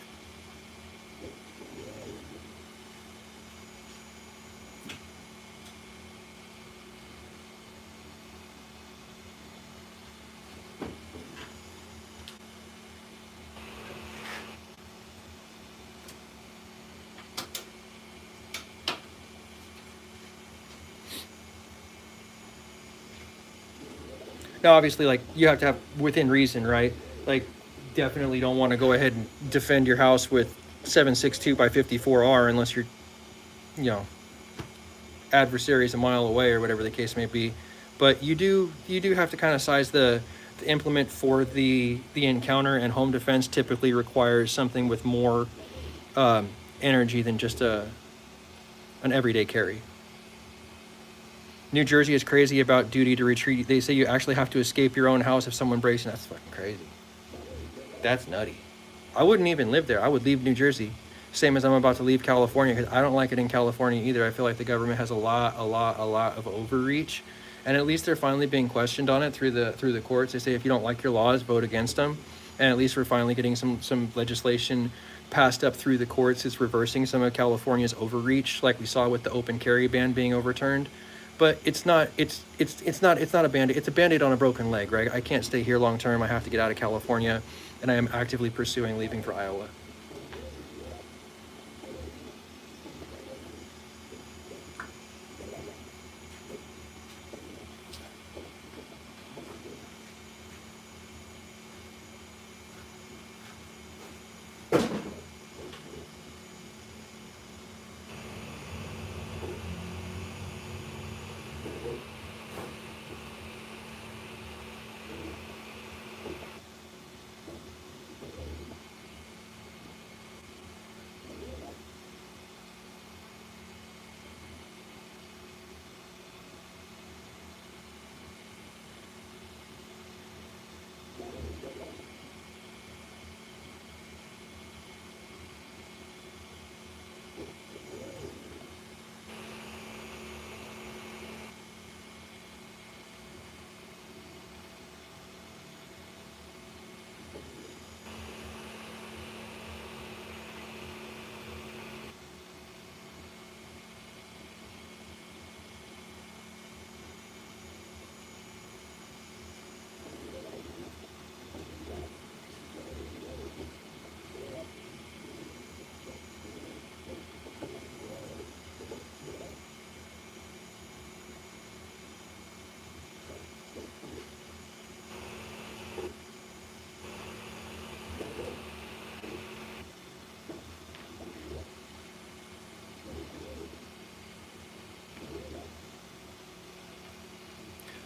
Now, obviously, you have to have within reason, right? Definitely don't want to go ahead and defend your house with 7.62 by 54R unless your adversary is a mile away or whatever the case may be. But you do have to kind of size the implement for the encounter, and home defense typically requires something with more energy than just an everyday carry. New Jersey is crazy about duty to retreat. They say you actually have to escape your own house if someone breaks in. That's fucking crazy. That's nutty. I wouldn't even live there. I would leave New Jersey, same as I'm about to leave California, because I don't like it in California either. I feel like the government has a lot of overreach, and at least they're finally being questioned on it through the courts. They say if you don't like your laws, vote against them, and at least we're finally getting some legislation passed up through the courts. It's reversing some of California's overreach, like we saw with the open carry ban being overturned. But it's not a Band-Aid. It's a Band-Aid on a broken leg, right? I can't stay here long term. I have to get out of California, and I am actively pursuing leaving for Iowa.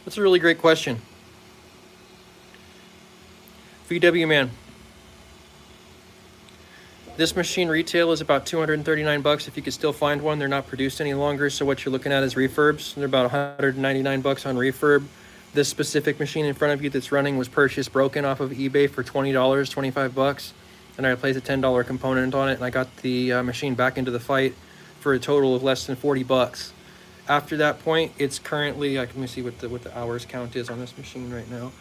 That's a really great question. VW man. This machine retail is about 239 bucks if you could still find one. They're not produced any longer, so what you're looking at is refurbs. They're about 199 bucks on refurb. This specific machine in front of you that's running was purchased broken off of eBay for $20, 25 bucks. And I replaced a $10 component on it, and I got the machine back into the fight for a total of less than 40 bucks. After that point, it's currently, let me see what the hours count is on this machine right now.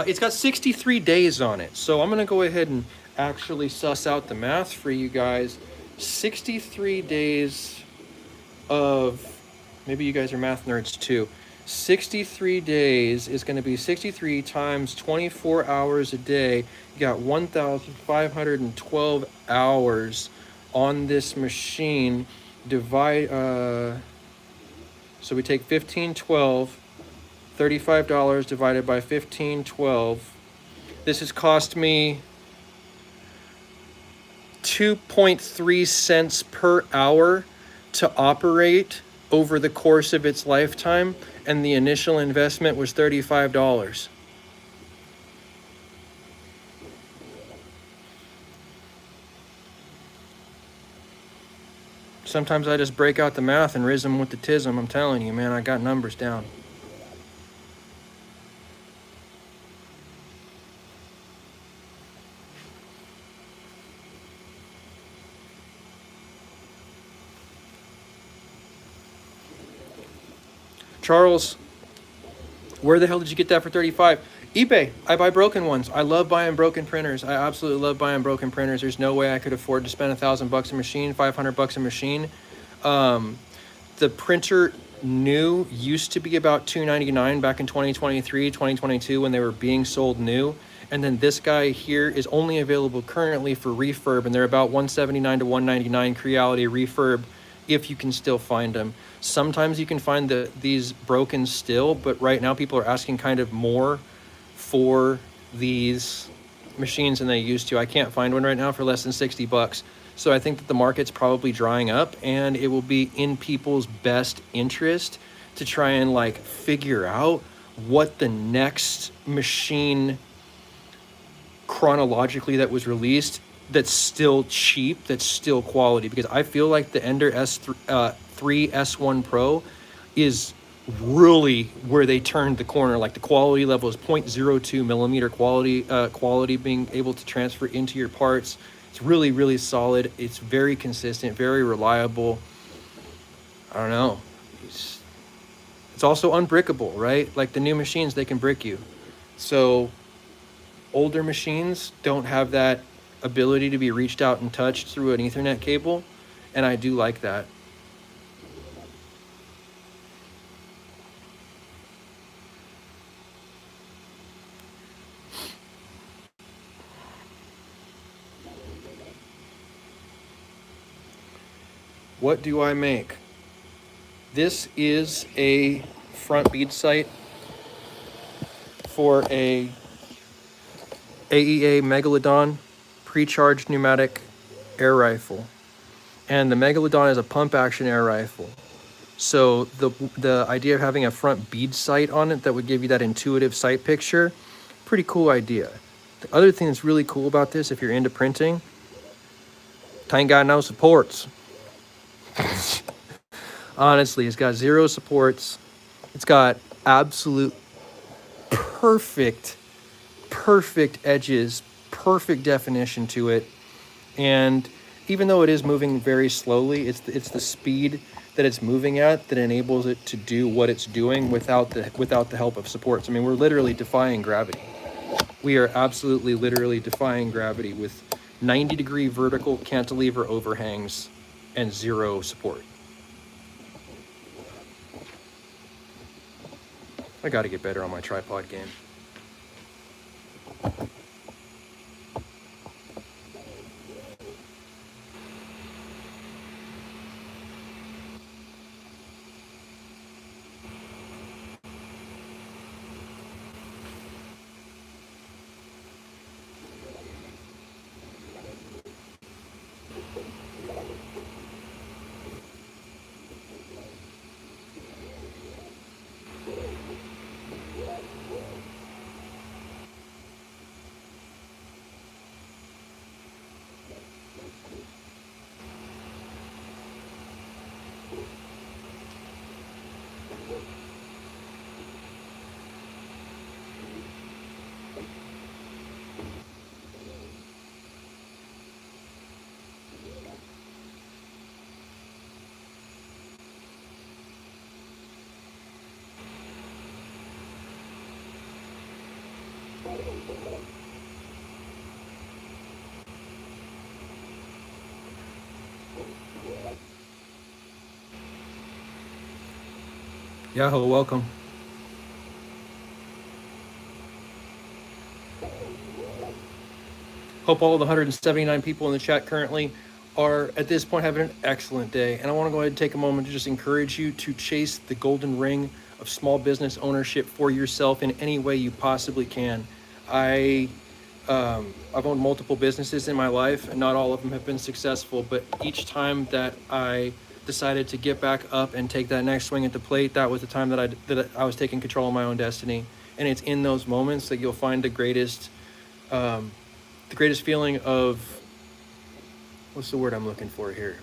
It's got 63 days on it, so I'm gonna go ahead and actually suss out the math for you guys. 63 days of, maybe you guys are math nerds too. 63 days is going to be 63 times 24 hours a day. You got 1,512 hours on this machine. Divide, so we take 1512, $35 divided by 1512. This has cost me 2.3 cents per hour to operate over the course of its lifetime, and the initial investment was $35. Sometimes I just break out the math and rism with the tism. I'm telling you, man, I got numbers down. Charles, where the hell did you get that for 35? eBay. I buy broken ones. I love buying broken printers. I absolutely love buying broken printers. There's no way I could afford to spend $1,000 a machine, 500 bucks a machine. The printer new used to be about $299 back in 2023, 2022 when they were being sold new. And then this guy here is only available currently for refurb, and they're about $179 to $199 Creality refurb if you can still find them. Sometimes you can find these broken still, but right now people are asking kind of more for these machines than they used to. I can't find one right now for less than 60 bucks. So I think that the market's probably drying up, and it will be in people's best interest to try and like figure out what the next machine chronologically that was released that's still cheap, that's still quality, because I feel like the Ender S3 S1 Pro is really where they turned the corner. Like the quality level is 0.02 millimeter quality being able to transfer into your parts. It's really, really solid. It's very consistent, very reliable. I don't know. It's also unbrickable, right? Like the new machines, they can brick you. So older machines don't have that ability to be reached out and touched through an Ethernet cable, and I do like that. What do I make? This is a front bead sight for a AEA Megalodon pre-charged pneumatic air rifle. And the Megalodon is a pump action air rifle. So the idea of having a front bead sight on it that would give you that intuitive sight picture, pretty cool idea. The other thing that's really cool about this, if you're into printing, ain't got no supports. Honestly, it's got 0 supports. It's got absolute perfect edges, perfect definition to it. And even though it is moving very slowly, it's the speed that it's moving at that enables it to do what it's doing without the help of supports. I mean, we're literally defying gravity. We are absolutely literally defying gravity with 90-degree vertical cantilever overhangs and 0 support. I gotta get better on my tripod game. Yahoo, welcome. Hope all the 179 people in the chat currently are at this point having an excellent day. And I want to go ahead and take a moment to just encourage you to chase the golden ring of small business ownership for yourself in any way you possibly can. I've owned multiple businesses in my life, and not all of them have been successful, but each time that I decided to get back up and take that next swing at the plate, that was the time that I was taking control of my own destiny. And it's in those moments that you'll find the greatest feeling of, what's the word I'm looking for here?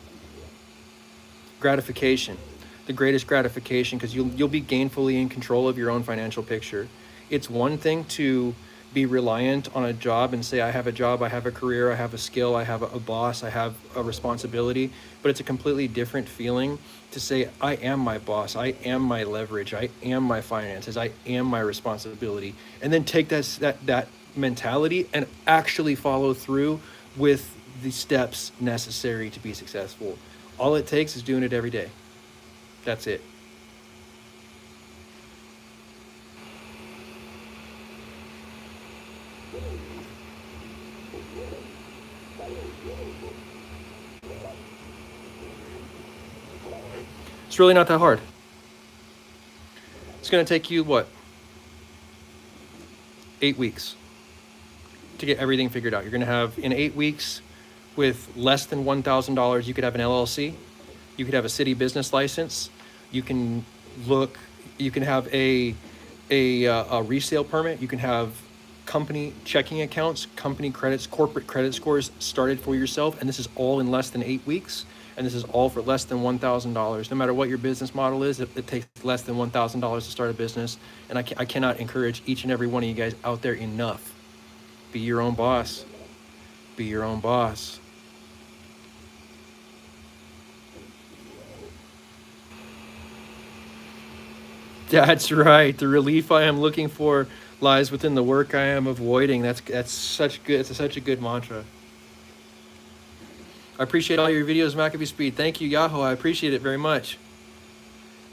Gratification. The greatest gratification, because you'll be gainfully in control of your own financial picture. It's one thing to be reliant on a job and say, I have a job, I have a career, I have a skill, I have a boss, I have a responsibility, but it's a completely different feeling to say, I am my boss, I am my leverage, I am my finances, I am my responsibility, and then take that mentality and actually follow through with the steps necessary to be successful. All it takes is doing it every day. That's it. It's really not that hard. It's going to take you, what, 8 weeks to get everything figured out. You're going to have, in 8 weeks, with less than $1,000, you could have an LLC, you could have a city business license, you can have a resale permit, you can have company checking accounts, company credits, corporate credit scores started for yourself, and this is all in less than 8 weeks. And this is all for less than $1,000. No matter what your business model is, it takes less than $1,000 to start a business. And I cannot encourage each and every one of you guys out there enough. Be your own boss. Be your own boss. That's right. The relief I am looking for lies within the work I am avoiding. That's such a good mantra. I appreciate all your videos, MACABESPEED. Thank you, Yahoo. I appreciate it very much.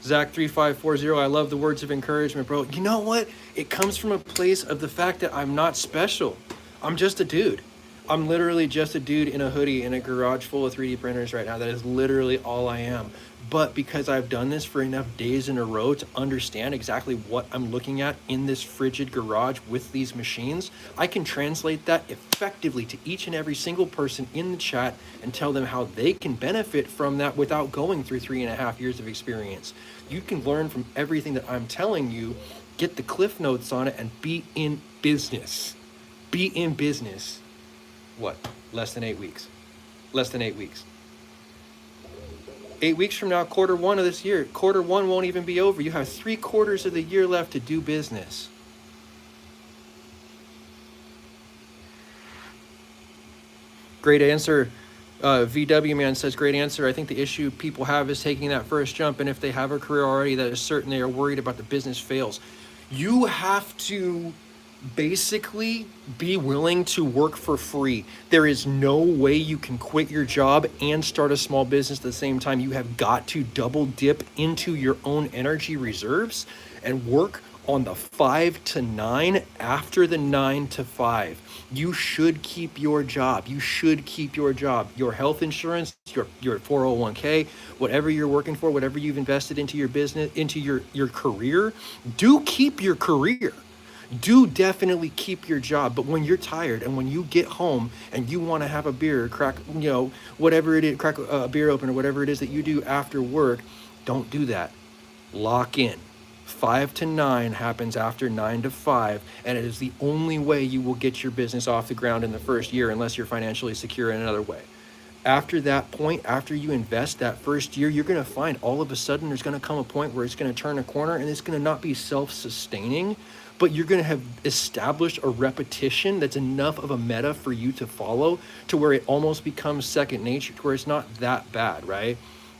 Zach3540, I love the words of encouragement, bro. You know what? It comes from a place of the fact that I'm not special. I'm just a dude. I'm literally just a dude in a hoodie in a garage full of 3D printers right now. That is literally all I am. But because I've done this for enough days in a row to understand exactly what I'm looking at in this frigid garage with these machines, I can translate that effectively to each and every single person in the chat and tell them how they can benefit from that without going through 3.5 years of experience. You can learn from everything that I'm telling you, get the cliff notes on it, and be in business. Be in business. What? Less than 8 weeks. Less than 8 weeks. 8 weeks from now, Q1 of this year, Q1 won't even be over. You have 3/4 of the year left to do business. Great answer. VW Man says, great answer. I think the issue people have is taking that first jump. And if they have a career already that is certain, they are worried about the business fails. You have to basically be willing to work for free. There is no way you can quit your job and start a small business at the same time. You have got to double dip into your own energy reserves and work on the 5 to 9 after the 9 to 5. You should keep your job. You should keep your job. Your health insurance, your 401k, whatever you're working for, whatever you've invested into your business, into your career, do keep your career. Do definitely keep your job. But when you're tired and when you get home and you want to have a beer, crack, whatever it is, crack a beer open or whatever it is that you do after work, don't do that. Lock in. 5 to 9 happens after 9 to 5, and it is the only way you will get your business off the ground in the first year unless you're financially secure in another way. After that point, after you invest that first year, you're going to find all of a sudden there's going to come a point where it's going to turn a corner, and it's going to not be self-sustaining, but you're going to have established a repetition that's enough of a meta for you to follow, to where it almost becomes second nature, to where it's not that bad, right?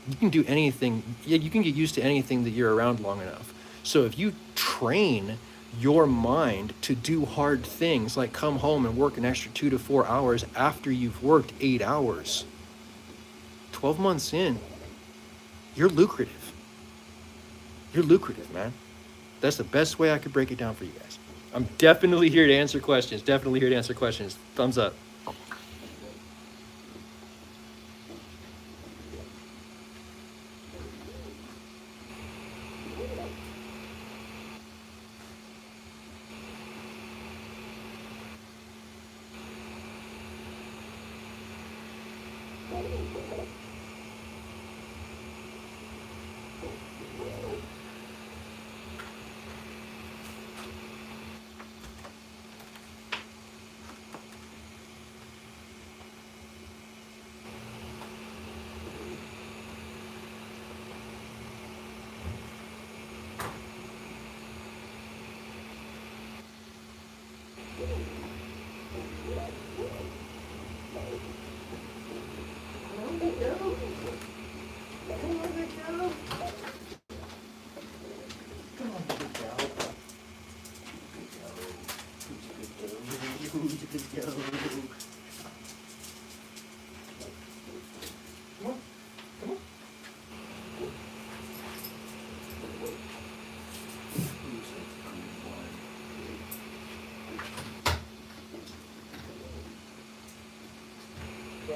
You can do anything. Yeah, you can get used to anything that you're around long enough. So if you train your mind to do hard things, like come home and work an extra 2 to 4 hours after you've worked 8 hours, 12 months in, you're lucrative. You're lucrative, man. That's the best way I could break it down for you guys. I'm definitely here to answer questions. Definitely here to answer questions. Thumbs up.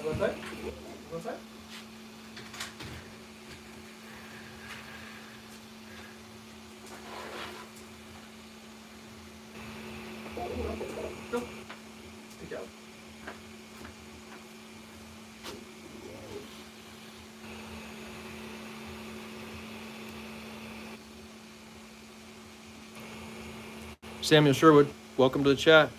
What's that? What's that? Go. Good job. Samuel Sherwood, welcome to the chat.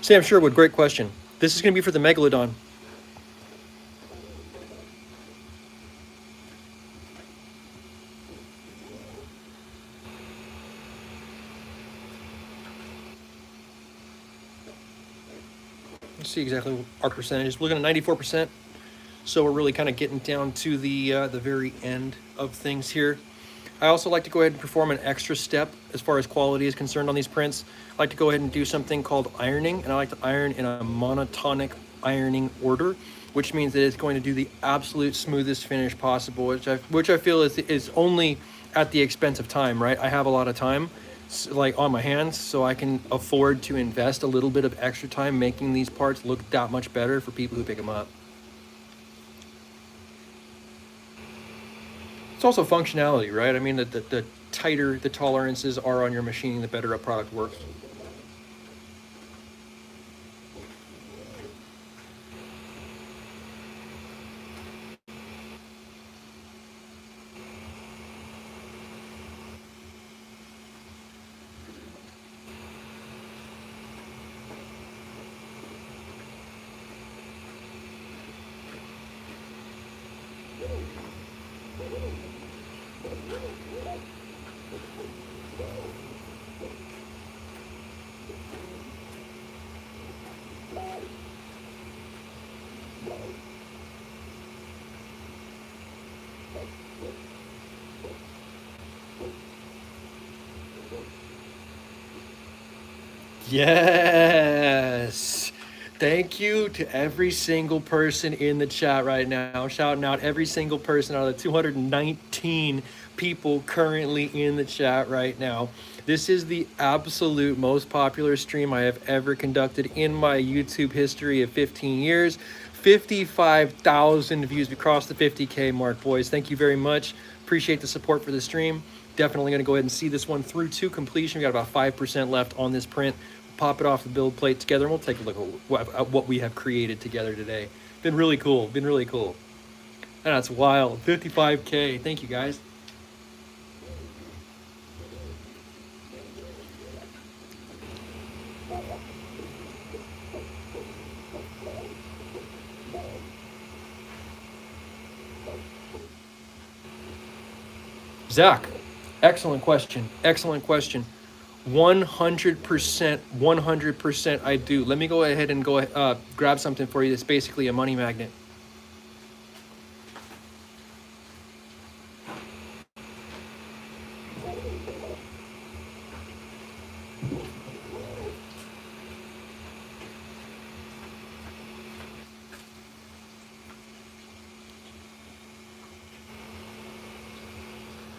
Sam Sherwood, great question. This is going to be for the Megalodon. Let's see exactly our percentages. We're looking at 94%. So we're really kind of getting down to the very end of things here. I also like to go ahead and perform an extra step as far as quality is concerned on these prints. I like to go ahead and do something called ironing, and I like to iron in a monotonic ironing order, which means that it's going to do the absolute smoothest finish possible, which I feel is only at the expense of time, right? I have a lot of time like on my hands, so I can afford to invest a little bit of extra time making these parts look that much better for people who pick them up. It's also functionality, right? I mean, the tighter the tolerances are on your machine, the better a product works. Yes. Thank you to every single person in the chat right now. I'm shouting out every single person out of the 219 people currently in the chat right now. This is the absolute most popular stream I have ever conducted in my YouTube history of 15 years. 55,000 views. We crossed the 50K mark, boys. Thank you very much. Appreciate the support for the stream. Definitely going to go ahead and see this one through to completion. We got about 5% left on this print. Pop it off the build plate together, and we'll take a look at what we have created together today. Been really cool. Been really cool. And that's wild. 55K. Thank you, guys. Zach, excellent question. Excellent question. 100%, I do. Let me go ahead and grab something for you that's basically a money magnet.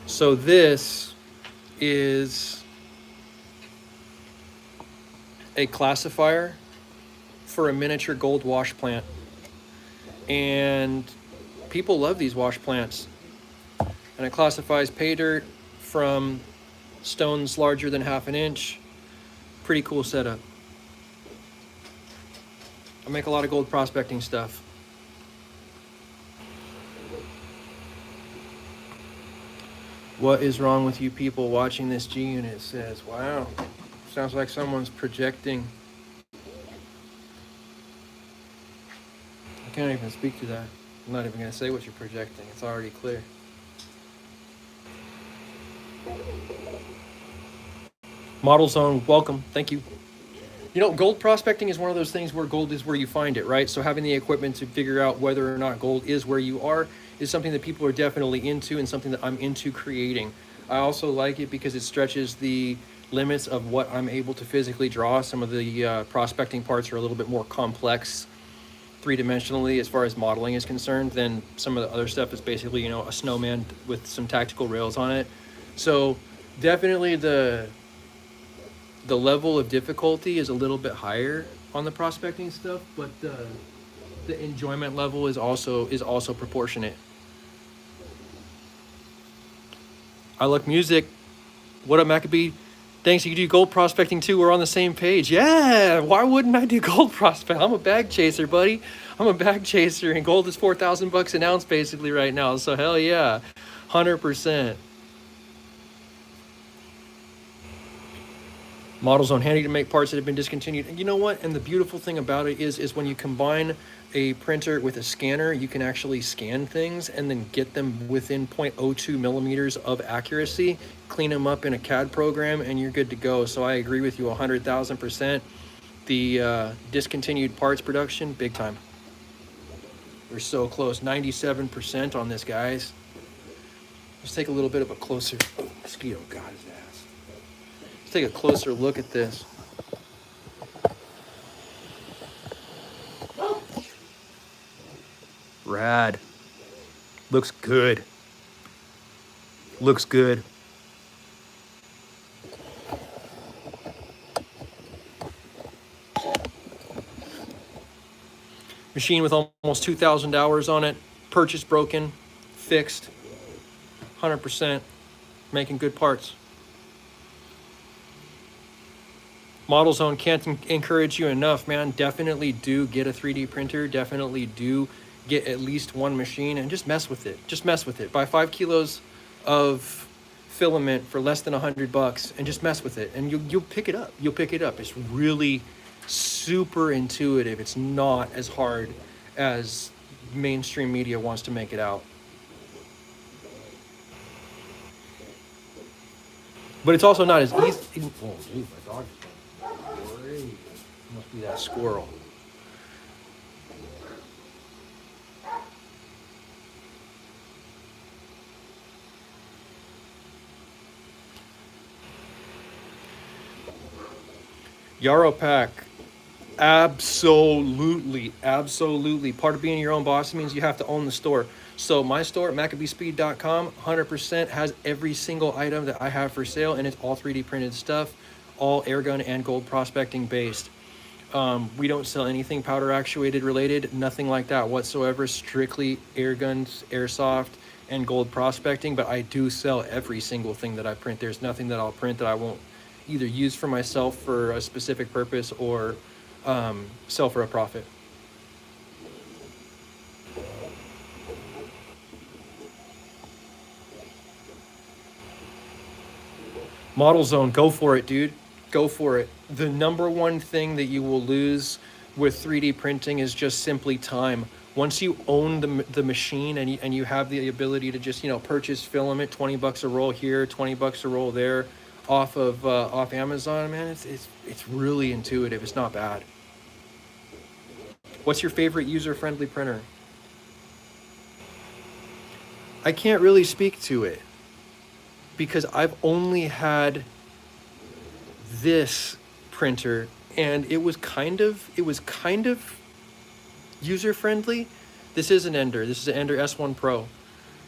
So this is a classifier for a miniature gold wash plant. And people love these wash plants. And it classifies pay dirt from stones larger than 1/2 inch. Pretty cool setup. I make a lot of gold prospecting stuff. What is wrong with you people watching this G unit? Says, wow, sounds like someone's projecting. I can't even speak to that. I'm not even going to say what you're projecting. It's already clear. Model Zone, welcome. Thank you. You know, gold prospecting is one of those things where gold is where you find it, right? So having the equipment to figure out whether or not gold is where you are is something that people are definitely into and something that I'm into creating. I also like it because it stretches the limits of what I'm able to physically draw. Some of the prospecting parts are a little bit more complex three-dimensionally as far as modeling is concerned than some of the other stuff is basically, you know, a snowman with some tactical rails on it. So definitely the level of difficulty is a little bit higher on the prospecting stuff, but the enjoyment level is also proportionate. I like music. What up, Macabee? Thanks. You do gold prospecting too. We're on the same page. Yeah. Why wouldn't I do gold prospect? I'm a bag chaser, buddy. I'm a bag chaser, and gold is $4,000 an ounce basically right now. So hell yeah, 100%. Model Zone, handy to make parts that have been discontinued. And you know what? And the beautiful thing about it is when you combine a printer with a scanner, you can actually scan things and then get them within 0.02 millimeters of accuracy, clean them up in a CAD program, and you're good to go. So I agree with you 100,000%. The discontinued parts production, big time. We're so close, 97% on this, guys. Let's take a little bit of a closer, oh, mosquito got his ass. Let's take a closer look at this. Rad. Looks good. Looks good. Machine with almost 2,000 hours on it. Purchase broken. Fixed. 100%. Making good parts. Model Zone, can't encourage you enough, man. Definitely do get a 3D printer. Definitely do get at least one machine and just mess with it. Just mess with it. Buy 5 kilos of filament for less than $100 and just mess with it, and you'll pick it up. You'll pick it up. It's really super intuitive. It's not as hard as mainstream media wants to make it out. But it's also not as easy. Oh, geez, my dog is going crazy. Must be that squirrel. Yarrow Pack, absolutely. Part of being your own boss means you have to own the store. So my store, MACABESPEED.com, 100% has every single item that I have for sale, and it's all 3D printed stuff, all airgun and gold prospecting based. We don't sell anything powder actuated related, nothing like that whatsoever, strictly airguns, airsoft, and gold prospecting, but I do sell every single thing that I print. There's nothing that I'll print that I won't either use for myself for a specific purpose or sell for a profit. Model Zone, go for it, dude. Go for it. The number one thing that you will lose with 3D printing is just simply time. Once you own the machine and you have the ability to just, you know, purchase filament, $20 a roll here, $20 a roll there, off Amazon, man, it's really intuitive. It's not bad. What's your favorite user-friendly printer? I can't really speak to it because I've only had this printer, and it was kind of user-friendly. This is an Ender. This is an Ender S1 Pro,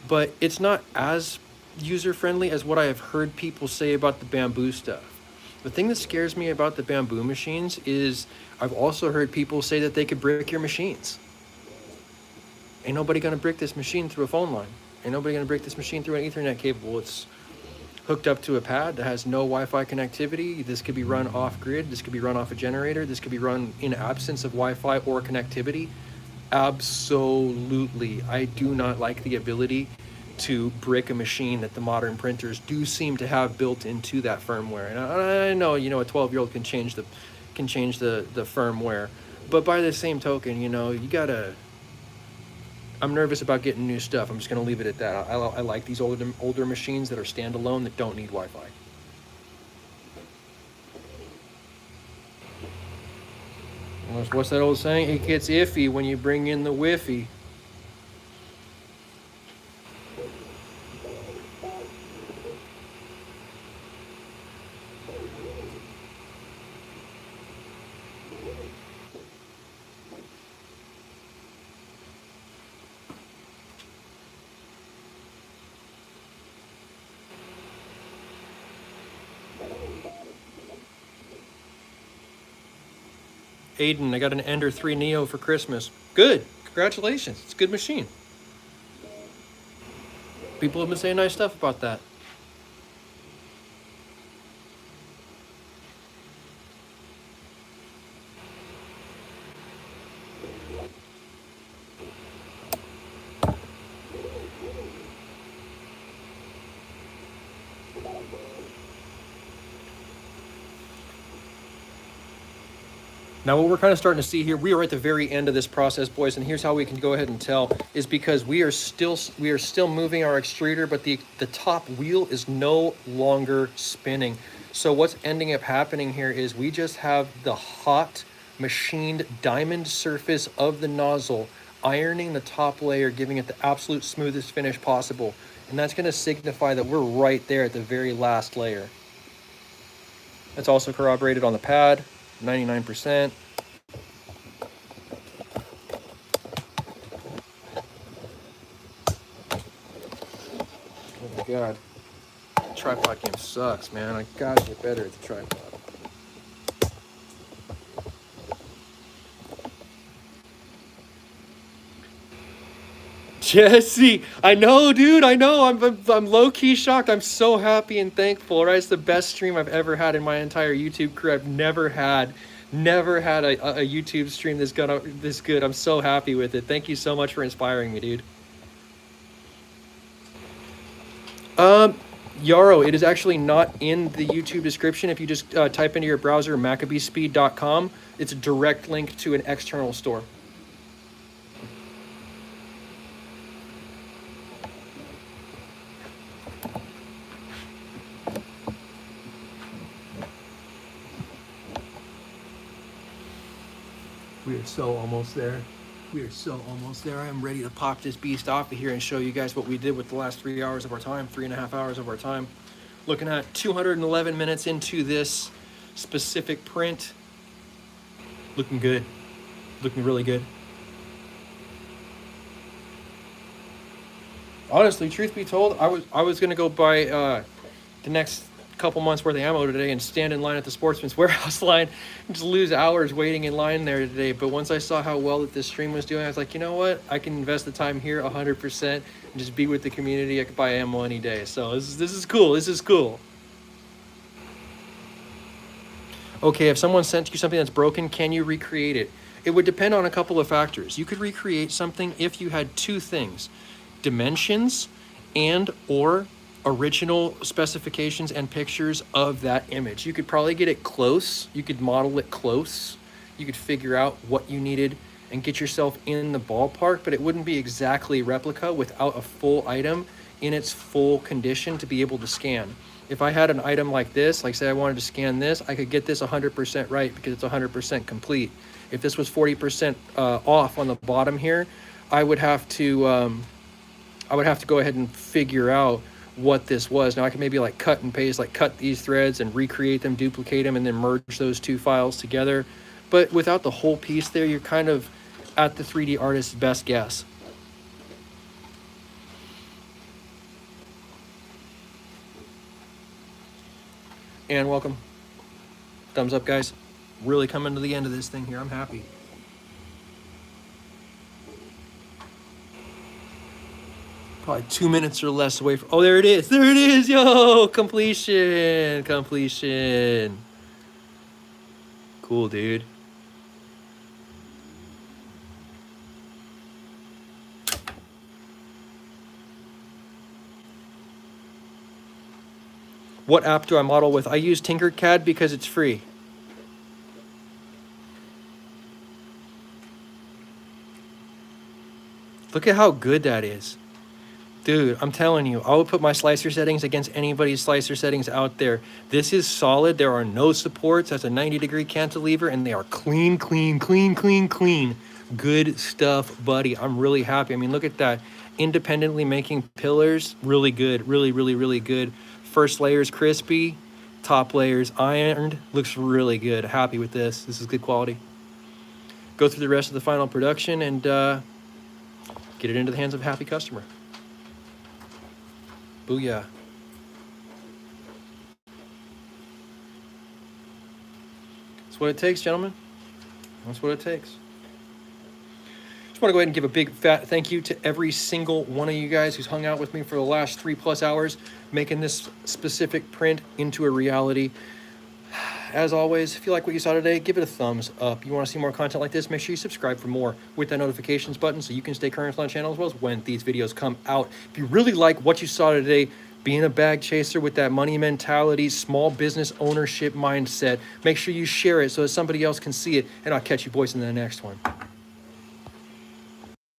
but it's not as user-friendly as what I have heard people say about the bamboo stuff. The thing that scares me about the bamboo machines is I've also heard people say that they could brick your machines. Ain't nobody gonna brick this machine through a phone line. Ain't nobody gonna brick this machine through an Ethernet cable. It's hooked up to a pad that has no Wi-Fi connectivity. This could be run off-grid. This could be run off a generator. This could be run in absence of Wi-Fi or connectivity. Absolutely. I do not like the ability to brick a machine that the modern printers do seem to have built into that firmware. And I know, you know, a 12-year-old can change the firmware, but by the same token, you know, you gotta. I'm nervous about getting new stuff. I'm just gonna leave it at that. I like these older machines that are standalone that don't need Wi-Fi. What's that old saying? It gets iffy when you bring in the Wi-Fi. Aiden, I got an Ender 3 Neo for Christmas. Good. Congratulations. It's a good machine. People have been saying nice stuff about that. Now what we're kind of starting to see here, we are at the very end of this process, boys, and here's how we can go ahead and tell, is because we are still moving our extruder, but the top wheel is no longer spinning. So what's ending up happening here is we just have the hot machined diamond surface of the nozzle ironing the top layer, giving it the absolute smoothest finish possible. And that's going to signify that we're right there at the very last layer. That's also corroborated on the pad. 99%. Oh my god. The tripod game sucks, man. I gotta get better at the tripod. Jesse, I know, dude. I know. I'm low-key shocked. I'm so happy and thankful. Right, it's the best stream I've ever had in my entire YouTube career. I've never had a YouTube stream this good. I'm so happy with it. Thank you so much for inspiring me, dude. Yarrow, it is actually not in the YouTube description. If you just type into your browser MACABESPEED.com, it's a direct link to an external store. We are so almost there. We are so almost there. I am ready to pop this beast off of here and show you guys what we did with the last 3 hours of our time, 3.5 hours of our time. Looking at 211 minutes into this specific print. Looking good. Looking really good. Honestly, truth be told, I was gonna go buy the next couple months worth of ammo today and stand in line at the Sportsman's Warehouse line and just lose hours waiting in line there today. But once I saw how well that this stream was doing, I was like, you know what? I can invest the time here 100% and just be with the community. I could buy ammo any day. So this is cool. This is cool. Okay, if someone sent you something that's broken, can you recreate it? It would depend on a couple of factors. You could recreate something if you had two things: dimensions and or original specifications and pictures of that image. You could probably get it close. You could model it close. You could figure out what you needed and get yourself in the ballpark, but it wouldn't be exactly replica without a full item in its full condition to be able to scan. If I had an item like this, like say I wanted to scan this, I could get this 100% right because it's 100% complete. If this was 40% off on the bottom here, I would have to go ahead and figure out what this was. Now I can maybe like cut and paste, like cut these threads and recreate them, duplicate them, and then merge those two files together. But without the whole piece there, you're kind of at the 3D artist's best guess. And welcome. Thumbs up, guys. Really coming to the end of this thing here. I'm happy. Probably 2 minutes or less away from... Oh, there it is. There it is. Yo, completion. Completion. Cool, dude. What app do I model with? I use Tinkercad because it's free. Look at how good that is. Dude, I'm telling you, I would put my slicer settings against anybody's slicer settings out there. This is solid. There are no supports. That's a 90-degree cantilever, and they are clean, clean, clean, clean, clean. Good stuff, buddy. I'm really happy. I mean, look at that. Independently making pillars, really good. Really, really, really good. First layer's crispy. Top layer's ironed. Looks really good. Happy with this. This is good quality. Go through the rest of the final production and get it into the hands of a happy customer. Booyah. That's what it takes, gentlemen. That's what it takes. Just want to go ahead and give a big fat thank you to every single one of you guys who's hung out with me for the last 3+ hours, making this specific print into a reality. As always, if you like what you saw today, give it a thumbs up. You want to see more content like this, make sure you subscribe for more with that notifications button so you can stay current on the channel as well as when these videos come out. If you really like what you saw today, being a bag chaser with that money mentality, small business ownership mindset, make sure you share it so that somebody else can see it, and I'll catch you boys in the next one.